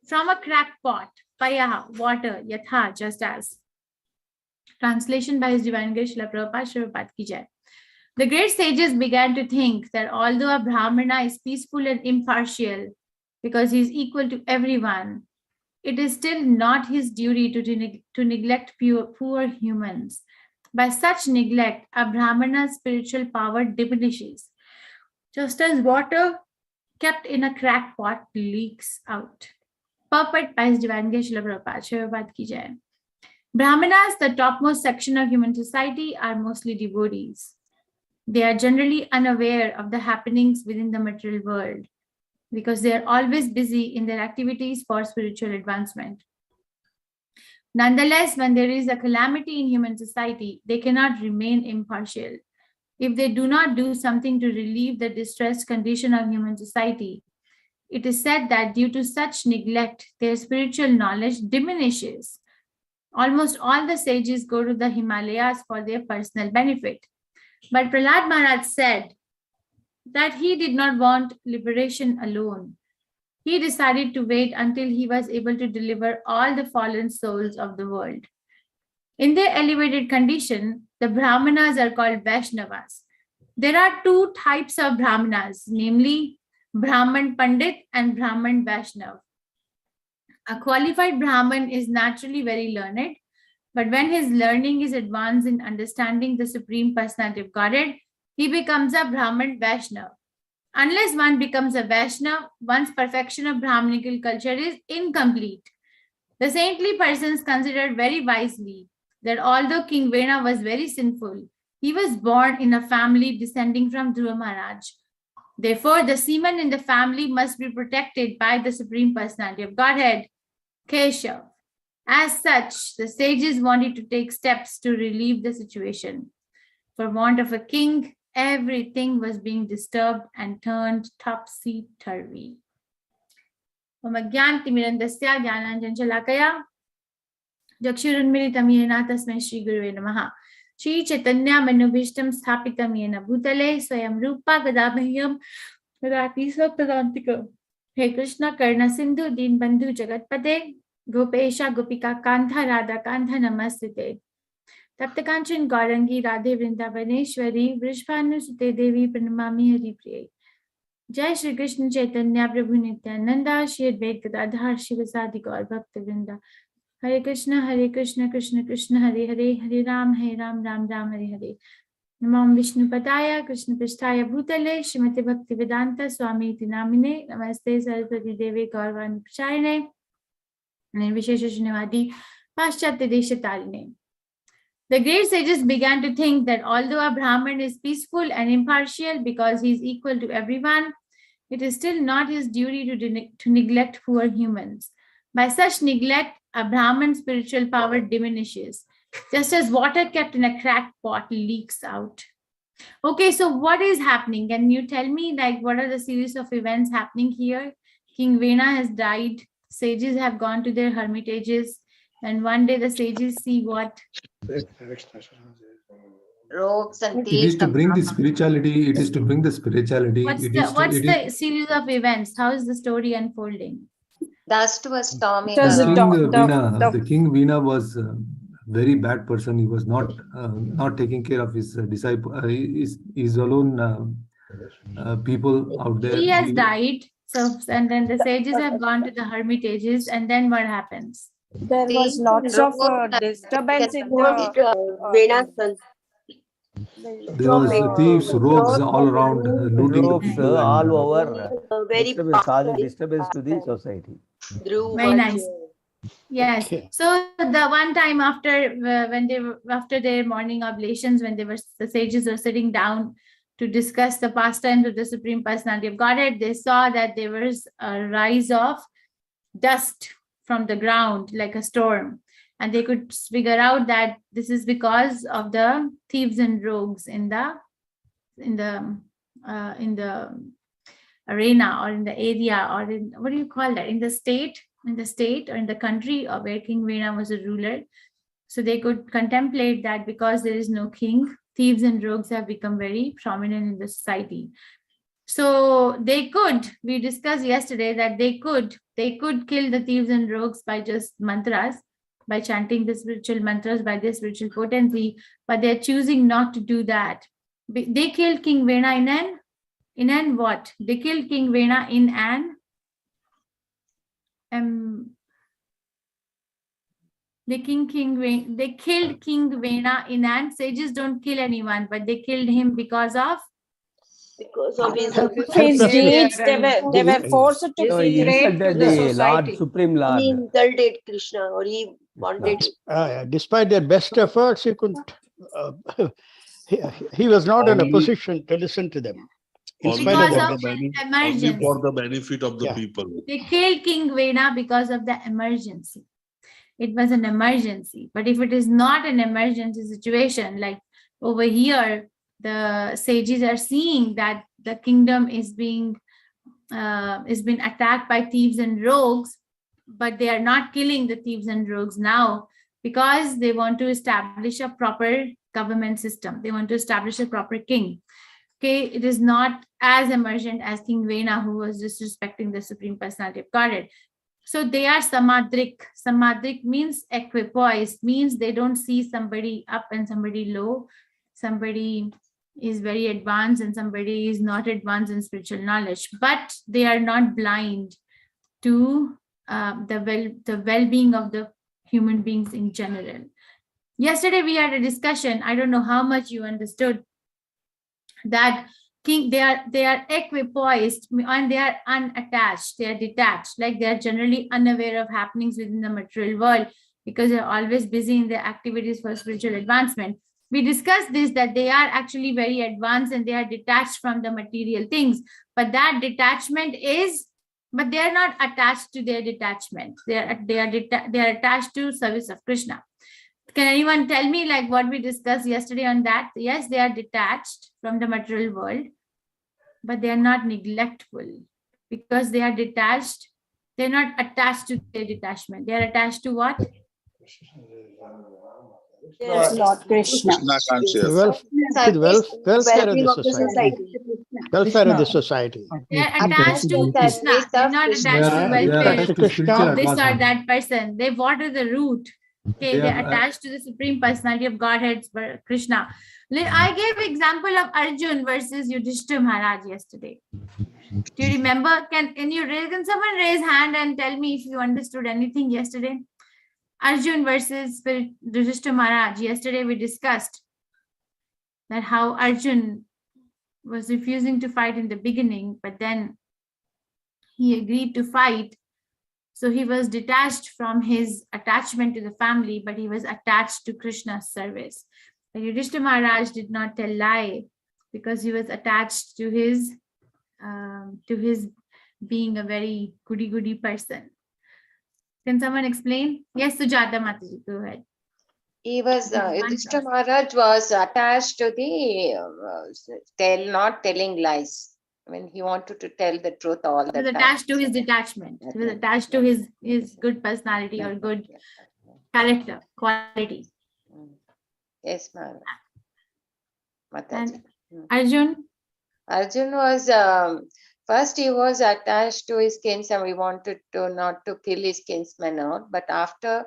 from a crackpot, Paya, water, Yatha, just as. Translation by His Divine Grace Srila Prabhupada Ki Jai. The great sages began to think that although a Brahmana is peaceful and impartial because he is equal to everyone, it is still not his duty to neglect poor humans. By such neglect, a Brahmana's spiritual power diminishes. Just as water kept in a cracked pot leaks out. Purport by His Divine Grace Srila Prabhupada. Srila ki jai. Brahmanas, the topmost section of human society, are mostly devotees. They are generally unaware of the happenings within the material world because they are always busy in their activities for spiritual advancement. Nonetheless, when there is a calamity in human society, they cannot remain impartial. If they do not do something to relieve the distressed condition of human society, it is said that due to such neglect, their spiritual knowledge diminishes. Almost all the sages go to the Himalayas for their personal benefit. But Prahlad Maharaj said that he did not want liberation alone. He decided to wait until he was able to deliver all the fallen souls of the world. In their elevated condition, the Brahmanas are called Vaishnavas. There are two types of Brahmanas, namely Brahman Pandit and Brahman Vaishnav. A qualified Brahman is naturally very learned, but when his learning is advanced in understanding the Supreme Personality of Godhead, he becomes a Brahman Vaishnav. Unless one becomes a Vaishnav, one's perfection of Brahmanical culture is incomplete. The saintly persons considered very wisely that although King Vena was very sinful, he was born in a family descending from Dhruva Maharaj. Therefore, the semen in the family must be protected by the Supreme Personality of Godhead, Keshav. As such, the sages wanted to take steps to relieve the situation. For want of a king, everything was being disturbed and turned topsy-turvy. Omagyantimirandasya jnananjanjalakaya Jakshurunmilitam yena tasmai Shri Gurave Namaha. Shri Chaitanya Manubhishtam Sthapitam yena Bhutale Swayam Rupa Gadabhahyam Radhi Sapradantika. He Krishna Karna Sindhu Deen Bandhu Jagatpate Gopesha Gopika Kantha Radha Kantha Namastute. Taptakanchan Gaurangi Radhe Vrindavaneshwari Vrishbhanu Sute Devi Pranamami Hari Priya. Jai Shri Krishna Chaitanya Prabhu Nityananda Shri Advait Gadadhar Shivasadi Gaur Bhakta Vrinda. Hare Krishna Krishna Krishna Hare Hare Hare Ram Ram Ram Hare Hare. Namam Vishnu Padaya Krishna Pristhaya Bhutale Srimati Bhakti Vedanta Swami Iti Namine Namaste Saraswati Devi Gaurvani Pracharine Nirvishesha Srinivadi Paschatya Desha Tarine. The great sages began to think that although a Brahman is peaceful and impartial because he is equal to everyone, it is still not his duty to neglect poor humans. By such neglect, a Brahman's spiritual power diminishes, just as water kept in a cracked pot leaks out. Okay, so what is happening? Can you tell me, like, what are the series of events happening here? King Vena has died. Sages have gone to their hermitages, and one day the sages see what? Rogues and It thieves is to come bring the from- spirituality. It is to bring the spirituality. What's It the is to, series of events? How is the story unfolding? Dust was storming It was the the around. king the- the king Veena was a very bad person. He was not taking care of his disciple. His alone people out there. He has died. So, and then the sages have gone to the hermitages, and then what happens? There was Thieves lots and of rogues and disturbance in was, the Vena's son. There was thieves, rogues all around looting the Rogues people. all over. Very Disturbance, causing disturbance to the society. Drew Very much. nice. Yes. So the one time after after their morning oblations, when the sages were sitting down to discuss the pastimes of the Supreme Personality of Godhead, they saw that there was a rise of dust from the ground like a storm, and they could figure out that this is because of the thieves and rogues in the arena, or in the area, or in, what do you call that, in the state or in the country of where King Vena was a ruler. So they could contemplate that because there is no king, thieves and rogues have become very prominent in the society. So we discussed yesterday that they could kill the thieves and rogues by just mantras, by chanting the spiritual mantras, by their spiritual potency, but they're choosing not to do that. They killed King Vena in an what? They killed King Vena in an they killed King Vena in an, sages don't kill anyone, but they killed him because of Because of his His deeds, they were forced to So he feel great to insulted the the society. Lord, Supreme he Lord. insulted Krishna, or he wanted. Despite their best efforts, he couldn't. He was not in a Only- position to listen to them. In Only spite Because of for their of the best. the only emergency. for the benefit of the Yeah. people. They killed King Vena because of the emergency. It was an emergency. But if it is not an emergency situation, like over here, the sages are seeing that the kingdom is being attacked by thieves and rogues, but they are not killing the thieves and rogues now because they want to establish a proper government system. They want to establish a proper king. Okay, it is not as emergent as King Vena, who was disrespecting the Supreme Personality of Godhead. So they are samadrik. Samadrik means equipoised, means they don't see somebody up and somebody low. Somebody is very advanced and somebody is not advanced in spiritual knowledge, but they are not blind to the well-being of the human beings in general. Yesterday we had a discussion. I don't know how much you understood that they are equipoised and they are unattached, they are detached, like they are generally unaware of happenings within the material world because they're always busy in their activities for spiritual advancement. We discussed this, that they are actually very advanced and they are detached from the material things, but that detachment is, but they are not attached to their detachment. They are attached to service of Krishna. Can anyone tell me like what we discussed yesterday on that? Yes, they are detached from the material world, but they are not neglectful because they are detached. They're not attached to their detachment. They are attached to what? Lord Krishna. Krishna conscious. Welfare of the society. Welfare of the society. They are attached to Krishna. They're not attached to welfare of this or that person. They water the root. Okay, they're attached to the Supreme Personality of Godhead, Krishna. I gave example of Arjun versus Yudhishthira Maharaj yesterday. Do you remember? Can someone raise hand and tell me if you understood anything yesterday? Arjun versus Yudhishthira Maharaj. Yesterday we discussed that how Arjun was refusing to fight in the beginning, but then he agreed to fight. So he was detached from his attachment to the family, but he was attached to Krishna's service. But Yudhishthira Maharaj did not tell lie because he was attached to his being a very goody person. Can someone explain? Yes, Sujata Mataji, go ahead. He was, Yudhishthira Maharaj was attached to the not telling lies. I mean, he wanted to tell the truth all the time. He was attached to his detachment. He was attached to his good personality or good character, quality. Yes, ma'am. And Arjun? Arjun was, first he was attached to his kinsman. We wanted to not to kill his kinsman out, but after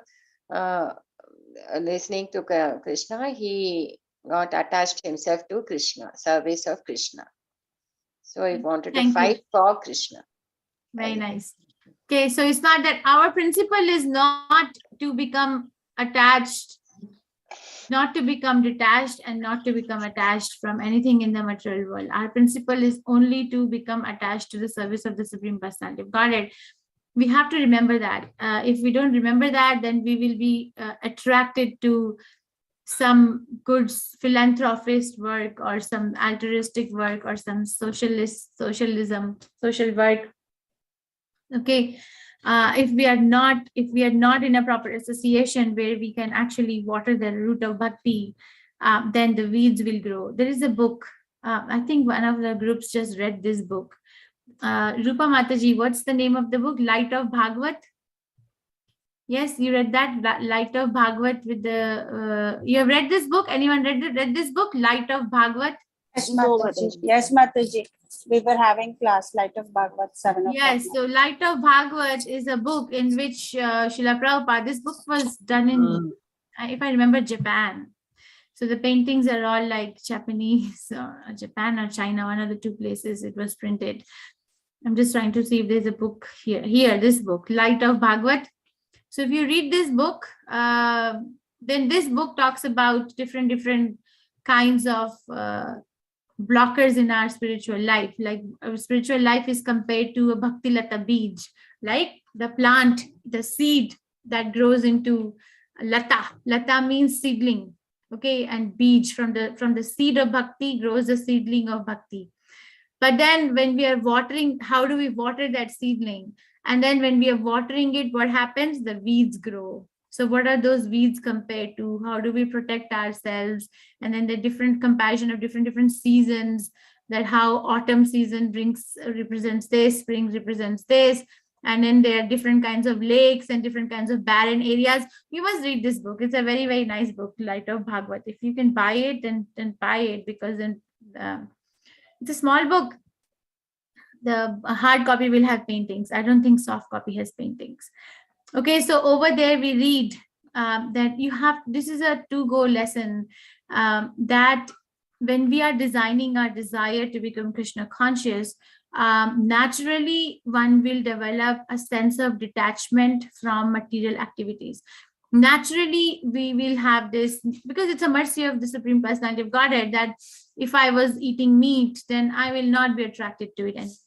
listening to Krishna, he got attached himself to Krishna, service of Krishna. So he wanted to fight for Krishna. Very nice. Okay, so it's not that our principle is not to become attached, not to become detached, and not to become attached from anything in the material world. Our principle is only to become attached to the service of the Supreme Personality of Godhead. We have to remember that. If we don't remember that, then we will be attracted to some good philanthropist work or some altruistic work or some social work. Okay, if we are not in a proper association where we can actually water the root of bhakti, then the weeds will grow. There is a book. I think one of the groups just read this book. Rupa Mataji, what's the name of the book? Light of Bhagavat. Yes, you read that, Light of Bhagavat with the, you have read this book? Anyone read this book, Light of Bhagavat? Yes, Mataji. Yes, Mataji. We were having class, Light of Bhagavat, 7 o'clock. Yes, so Light of Bhagavat is a book in which Srila Prabhupada, this book was done in, if I remember, Japan. So the paintings are all like Japanese, Japan or China, one of the two places it was printed. I'm just trying to see if there's a book here, this book, Light of Bhagavat. So if you read this book, then this book talks about different kinds of blockers in our spiritual life. Like our spiritual life is compared to a bhakti lata beej, like the plant, the seed that grows into lata. Lata means seedling, okay, and beej, from the seed of bhakti grows the seedling of bhakti. But then when we are watering, how do we water that seedling? And then when we are watering it, what happens? The weeds grow. So what are those weeds compared to? How do we protect ourselves? And then the different comparison of different seasons, that how autumn season represents this, spring represents this. And then there are different kinds of lakes and different kinds of barren areas. You must read this book. It's a very, very nice book, Light of Bhagavad. If you can buy it, then buy it, because then it's a small book. The hard copy will have paintings. I don't think soft copy has paintings. Okay, so over there we read that you have, this is a to-go lesson, that when we are designing our desire to become Krishna conscious, naturally one will develop a sense of detachment from material activities. Naturally, we will have this, because it's a mercy of the Supreme Personality of Godhead, that if I was eating meat, then I will not be attracted to it anymore.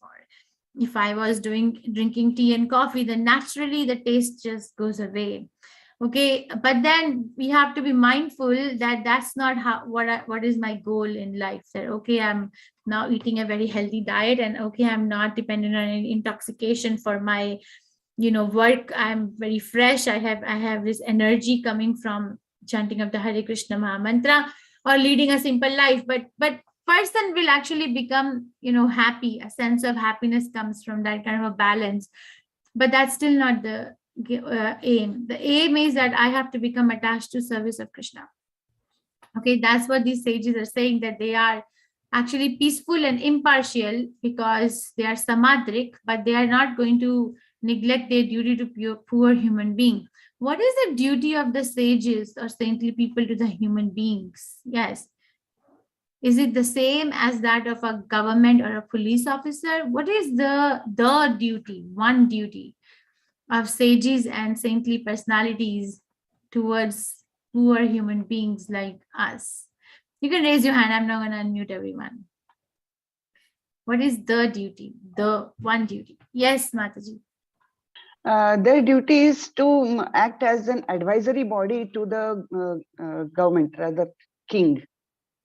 If I was drinking tea and coffee, then naturally the taste just goes away. Okay, but then we have to be mindful that that's not what is my goal in life. That okay, I'm now eating a very healthy diet, and okay, I'm not dependent on any intoxication for my work. I'm very fresh. I have this energy coming from chanting of the Hare Krishna Maha Mantra or leading a simple life. But person will actually become happy. A sense of happiness comes from that kind of a balance. But that's still not the aim. The aim is that I have to become attached to service of Krishna. Okay, that's what these sages are saying, that they are actually peaceful and impartial because they are samadrik, but they are not going to neglect their duty to poor human being. What is the duty of the sages or saintly people to the human beings? Yes. Is it the same as that of a government or a police officer? What is the duty, one duty of sages and saintly personalities towards poor human beings like us? You can raise your hand. I'm not going to unmute everyone. What is the duty? The one duty. Yes, Mataji. Their duty is to act as an advisory body to the government, rather king.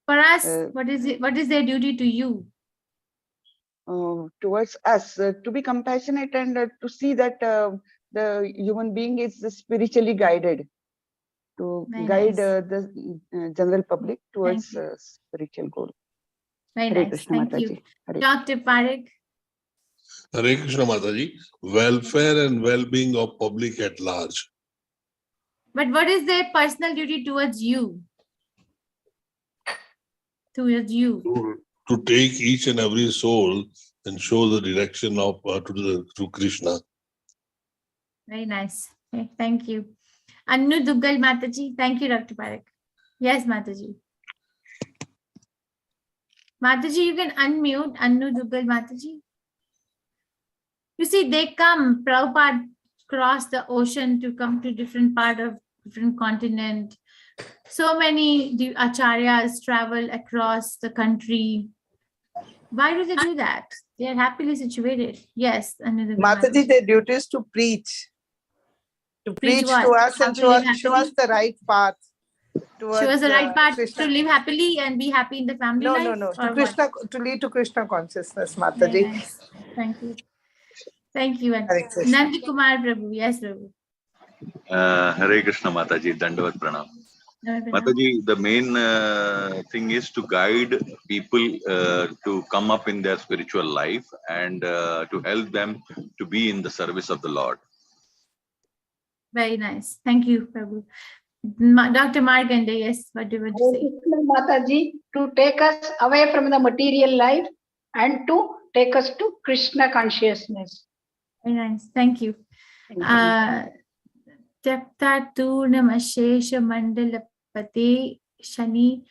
For us, what is it? What is their duty to you? Towards us, to be compassionate and to see that the human being is spiritually guided, to Very guide nice. the general public towards spiritual goal. Very Hare nice. Krishna, Thank Mataji. you. Hare. Dr. Parekh. Hare Krishna Mataji, welfare and well-being of public at large. But what is their personal duty towards you? Towards you. To take each and every soul and show the direction of to Krishna. Very nice. Okay, thank you. Annu Duggal Mataji. Thank you, Dr. Parekh. Yes, Mataji. Mataji, you can unmute. Annu Duggal Mataji. You see, they come, Prabhupada cross the ocean to come to different part of different continent. So many acharyas travel across the country. Why do they do that? They are happily situated. Yes, Mataji, their duty is to preach. To preach what? to us How and to live show us the right path. Show us the right path to live happily and be happy in the family life? No. To Krishna, to lead to Krishna consciousness, Mataji. Very nice. Thank you. Thank you. Nandi Kumar Prabhu. Yes, Prabhu. Hare Krishna Mataji, Dandavat Pranam. Mataji, the main thing is to guide people to come up in their spiritual life and to help them to be in the service of the Lord. Very nice. Thank you, Prabhu. Dr. Markande, yes, what do you want to say? Mataji, to take us away from the material life and to take us to Krishna consciousness. Very nice. Thank you. Tapta Turnamashesha Mandalapate Shani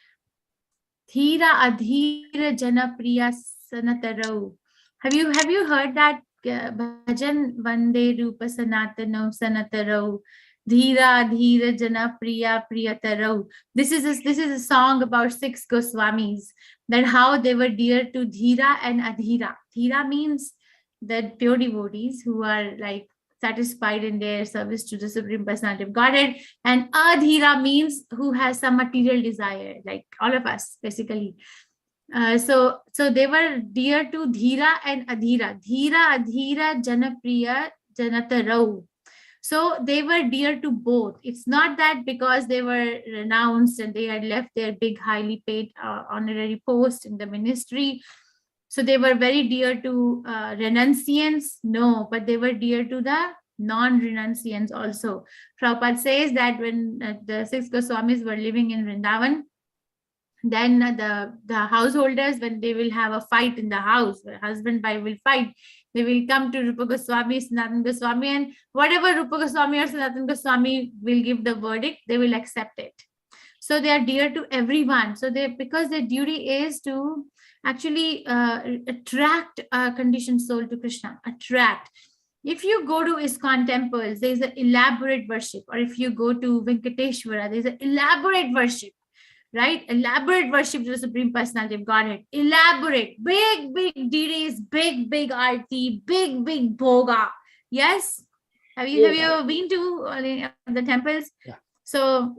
Thira Adhira Janapriya Sanatarau. Have you heard that bhajan Vande Rupa Sanatano Sanatarau? Dhira Dhira Jana Priya Priyatarau. This is a song about 6 Goswamis, that how they were dear to Dhira and Adhira. Dhira means the pure devotees who are like satisfied in their service to the Supreme Personality of Godhead, and Adhira means who has some material desire, like all of us basically. So they were dear to Dhira and Adhira. Dhira Adhira Janapriya Janatarau. So they were dear to both. It's not that because they were renounced and they had left their big, highly paid honorary post in the ministry, so they were very dear to renunciants. No, but they were dear to the non-renunciants also. Prabhupada says that when the 6 Goswamis were living in Vrindavan, then the householders, when they will have a fight in the house, where husband and wife will fight, they will come to Rupa Goswami, Sanatana Goswami, and whatever Rupa Goswami or Sanatana Goswami will give the verdict, they will accept it. So they are dear to everyone. So because their duty is to actually attract a conditioned soul to Krishna. Attract. If you go to ISKCON temples, there is an elaborate worship, or if you go to Venkateshwara, there is an elaborate worship. Right? Elaborate worship to the Supreme Personality of Godhead. Elaborate, big deities, big aarti, big bhoga. Yes? Have you ever been to the temples? Yeah. So,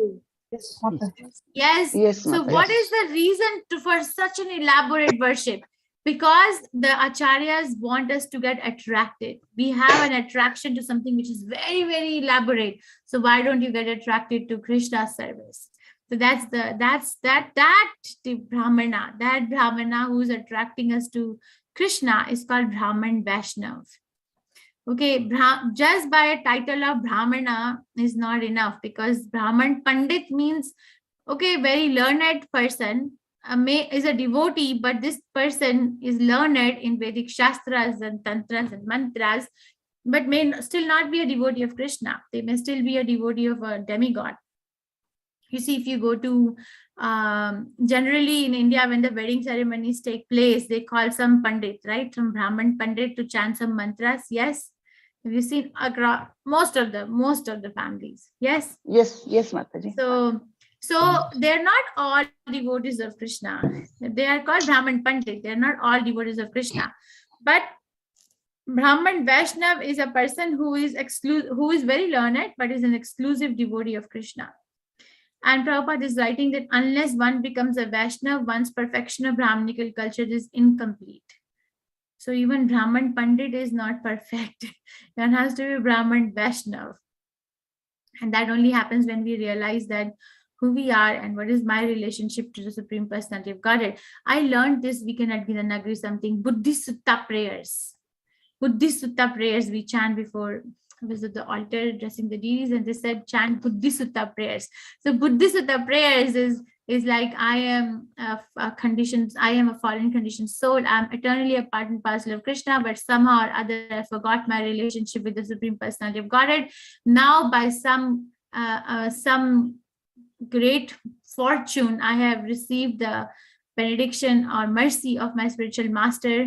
yes. So what is the reason for such an elaborate worship? Because the acharyas want us to get attracted. We have an attraction to something which is very elaborate. So why don't you get attracted to Krishna's service? So that's the Brahmana. That Brahmana who's attracting us to Krishna is called Brahman Vaishnav. Okay, just by a title of Brahmana is not enough, because Brahman Pandit means, okay, very learned person, is a devotee, but this person is learned in Vedic Shastras and Tantras and Mantras, but may still not be a devotee of Krishna. They may still be a devotee of a demigod. You see, if you go to, generally in India, when the wedding ceremonies take place, they call some Pandit, right? Some Brahman Pandit to chant some mantras. Yes. Have you seen across most of the families? Yes. Yes, Mataji. So they're not all devotees of Krishna. They are called Brahman Pandit. They're not all devotees of Krishna. But Brahman Vaishnav is a person who is very learned, but is an exclusive devotee of Krishna. And Prabhupada is writing that unless one becomes a Vaishnav, one's perfection of Brahmanical culture is incomplete. So even Brahman Pandit is not perfect. One has to be Brahman Vaishnav. And that only happens when we realize that who we are and what is my relationship to the Supreme Personality of Godhead. I learned this weekend at Gita Nagari something, Buddhist Sutta prayers. Buddhist Sutta prayers we chant before visit the altar, addressing the deities, and they said chant Buddhist Sutta prayers. So Buddhist Sutta prayers is like, I am a fallen conditioned soul. I'm eternally a part and parcel of Krishna, but somehow or other I forgot my relationship with the Supreme Personality of Godhead. Now by some great fortune, I have received the benediction or mercy of my spiritual master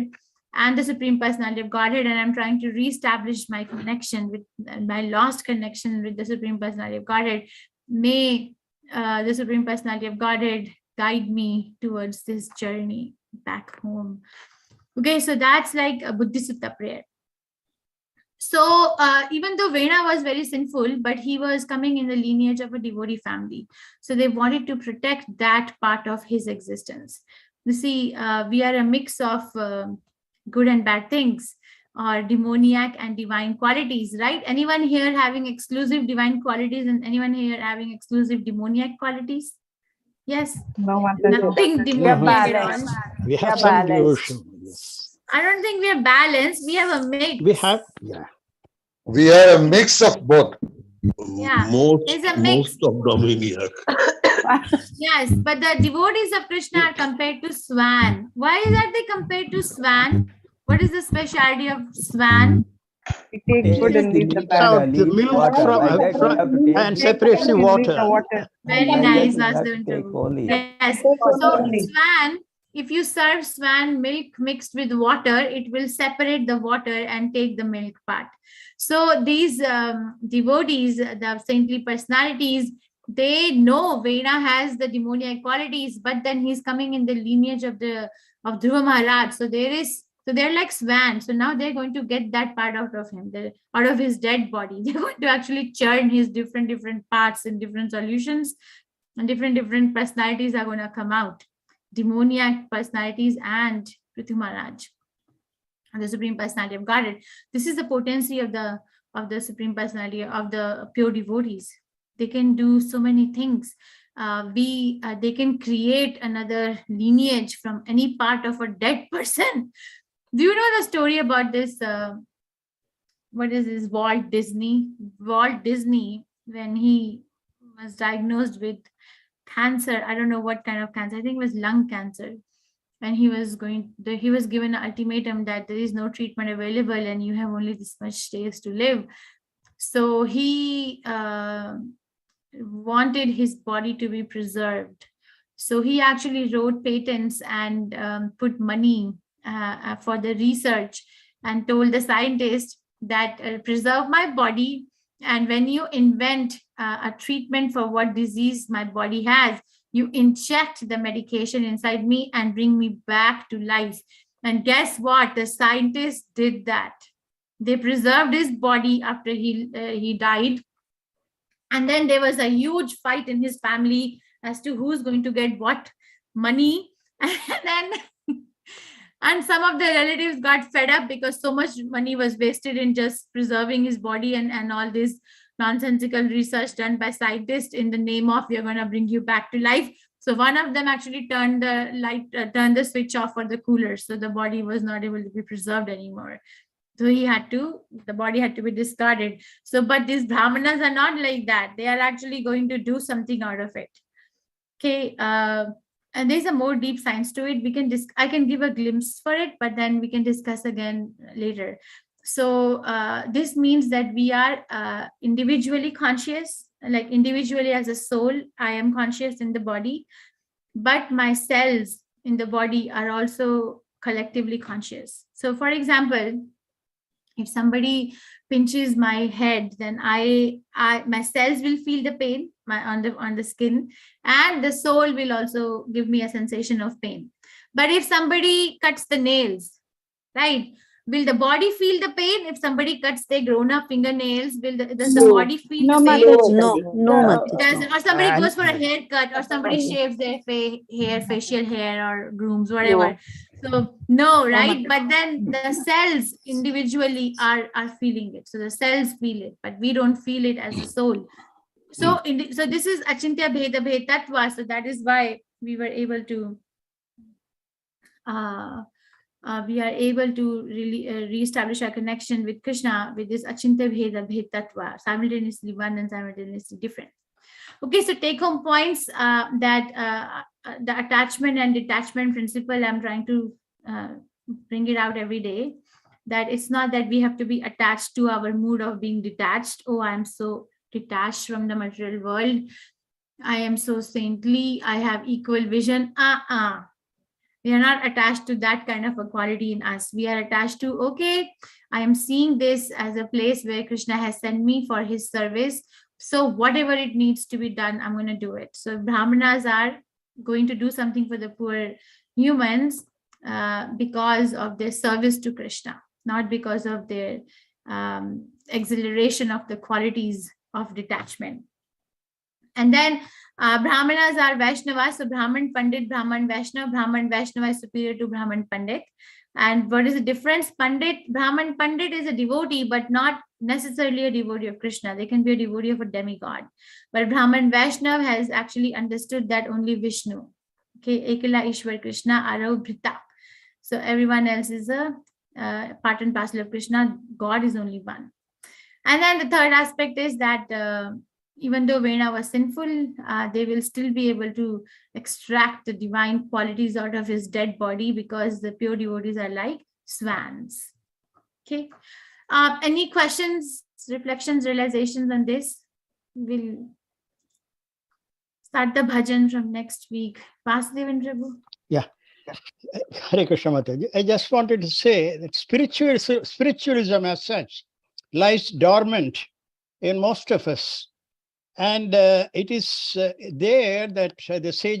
and the Supreme Personality of Godhead, and I'm trying to reestablish my connection with my lost connection with the Supreme Personality of Godhead. May the Supreme Personality of Godhead guide me towards this journey back home. Okay, so that's like a Buddhist Sutta prayer. So even though Vena was very sinful, but he was coming in the lineage of a devotee family. So they wanted to protect that part of his existence. You see, we are a mix of good and bad things, or demoniac and divine qualities, right? Anyone here having exclusive divine qualities and anyone here having exclusive demoniac qualities? Yes. No, nothing demoniac at all. We have some devotion. Yes. I don't think we are balanced. We have a mix. We have, yeah. We are a mix of both. Yeah. Most of demoniac. Yes, but the devotees of Krishna are compared to swan. Why is that they compared to swan? What is the specialty of swan? It takes food and leaves the bag. The milk from and separates the water. Very nice, Vasudevan Prabhu. Yes. So swan, if you serve swan milk mixed with water, it will separate the water and take the milk part. So these devotees, the saintly personalities, they know Vena has the demoniac qualities, but then he's coming in the lineage of Dhruva Maharaj. So they're like swans. So now they're going to get that part out of him, out of his dead body. They're going to actually churn his different parts in different solutions, and different personalities are going to come out. Demoniac personalities and Prithu Maharaj, the Supreme Personality of Godhead. This is the potency of the Supreme Personality of the pure devotees. They can do so many things. They can create another lineage from any part of a dead person. Do you know the story about this? What is this? Walt Disney. Walt Disney, when he was diagnosed with cancer, I don't know what kind of cancer. I think it was lung cancer. And he was given an ultimatum that there is no treatment available and you have only this much days to live. So he wanted his body to be preserved. So he actually wrote patents and put money for the research, and told the scientist that preserve my body, and when you invent a treatment for what disease my body has, you inject the medication inside me and bring me back to life. And guess what? The scientists did that. They preserved his body after he died. And then there was a huge fight in his family as to who's going to get what money. And some of the relatives got fed up because so much money was wasted in just preserving his body and all this nonsensical research done by scientists in the name of we're going to bring you back to life. So one of them actually turned the switch off for the cooler. So the body was not able to be preserved anymore. So the body had to be discarded. So, but these Brahmanas are not like that. They are actually going to do something out of it. Okay. And there's a more deep science to it. I can give a glimpse for it, but then we can discuss again later. So this means that we are individually conscious, like individually as a soul, I am conscious in the body, but my cells in the body are also collectively conscious. So for example, if somebody pinches my head, then my cells will feel the pain on the skin, and the soul will also give me a sensation of pain. But if somebody cuts the nails, right, will the body feel the pain? If somebody cuts their grown-up fingernails, does the body feel the pain? No. Or somebody goes for a haircut, or somebody shaves their facial hair, or grooms, whatever. So no, right? But then the cells individually are feeling it. So the cells feel it, but we don't feel it as a soul. So this is Achintya Bheda Bhetatva. So that is why we were able to really reestablish our connection with Krishna with this Achintya Bheda Bhetatva, simultaneously one and simultaneously different. Okay, so take home points that the attachment and detachment principle, I'm trying to bring it out every day, that it's not that we have to be attached to our mood of being detached. Oh, I'm so detached from the material world. I am so saintly. I have equal vision. We are not attached to that kind of a quality in us. We are attached to, okay, I am seeing this as a place where Krishna has sent me for his service. So whatever it needs to be done, I'm going to do it. So Brahmanas are going to do something for the poor humans because of their service to Krishna, not because of their exhilaration of the qualities of detachment. And then Brahmanas are Vaishnavas. So Brahman Pandit, Brahman Vaishnava is superior to Brahman Pandit. And what is the difference? Brahman Pandit is a devotee, but not necessarily a devotee of Krishna. They can be a devotee of a demigod. But Brahman Vaishnava has actually understood that only Vishnu. Okay, Ekala Ishwar Krishna Arau Bhrita. So everyone else is a part and parcel of Krishna. God is only one. And then the third aspect is that even though Vena was sinful, they will still be able to extract the divine qualities out of his dead body, because the pure devotees are like swans. Okay. Any questions, reflections, realizations on this? We'll start the bhajan from next week. Vasudevan Prabhu. Yeah. Hare Krishna Mataji. I just wanted to say that spiritualism as such lies dormant in most of us. And it is there that the sages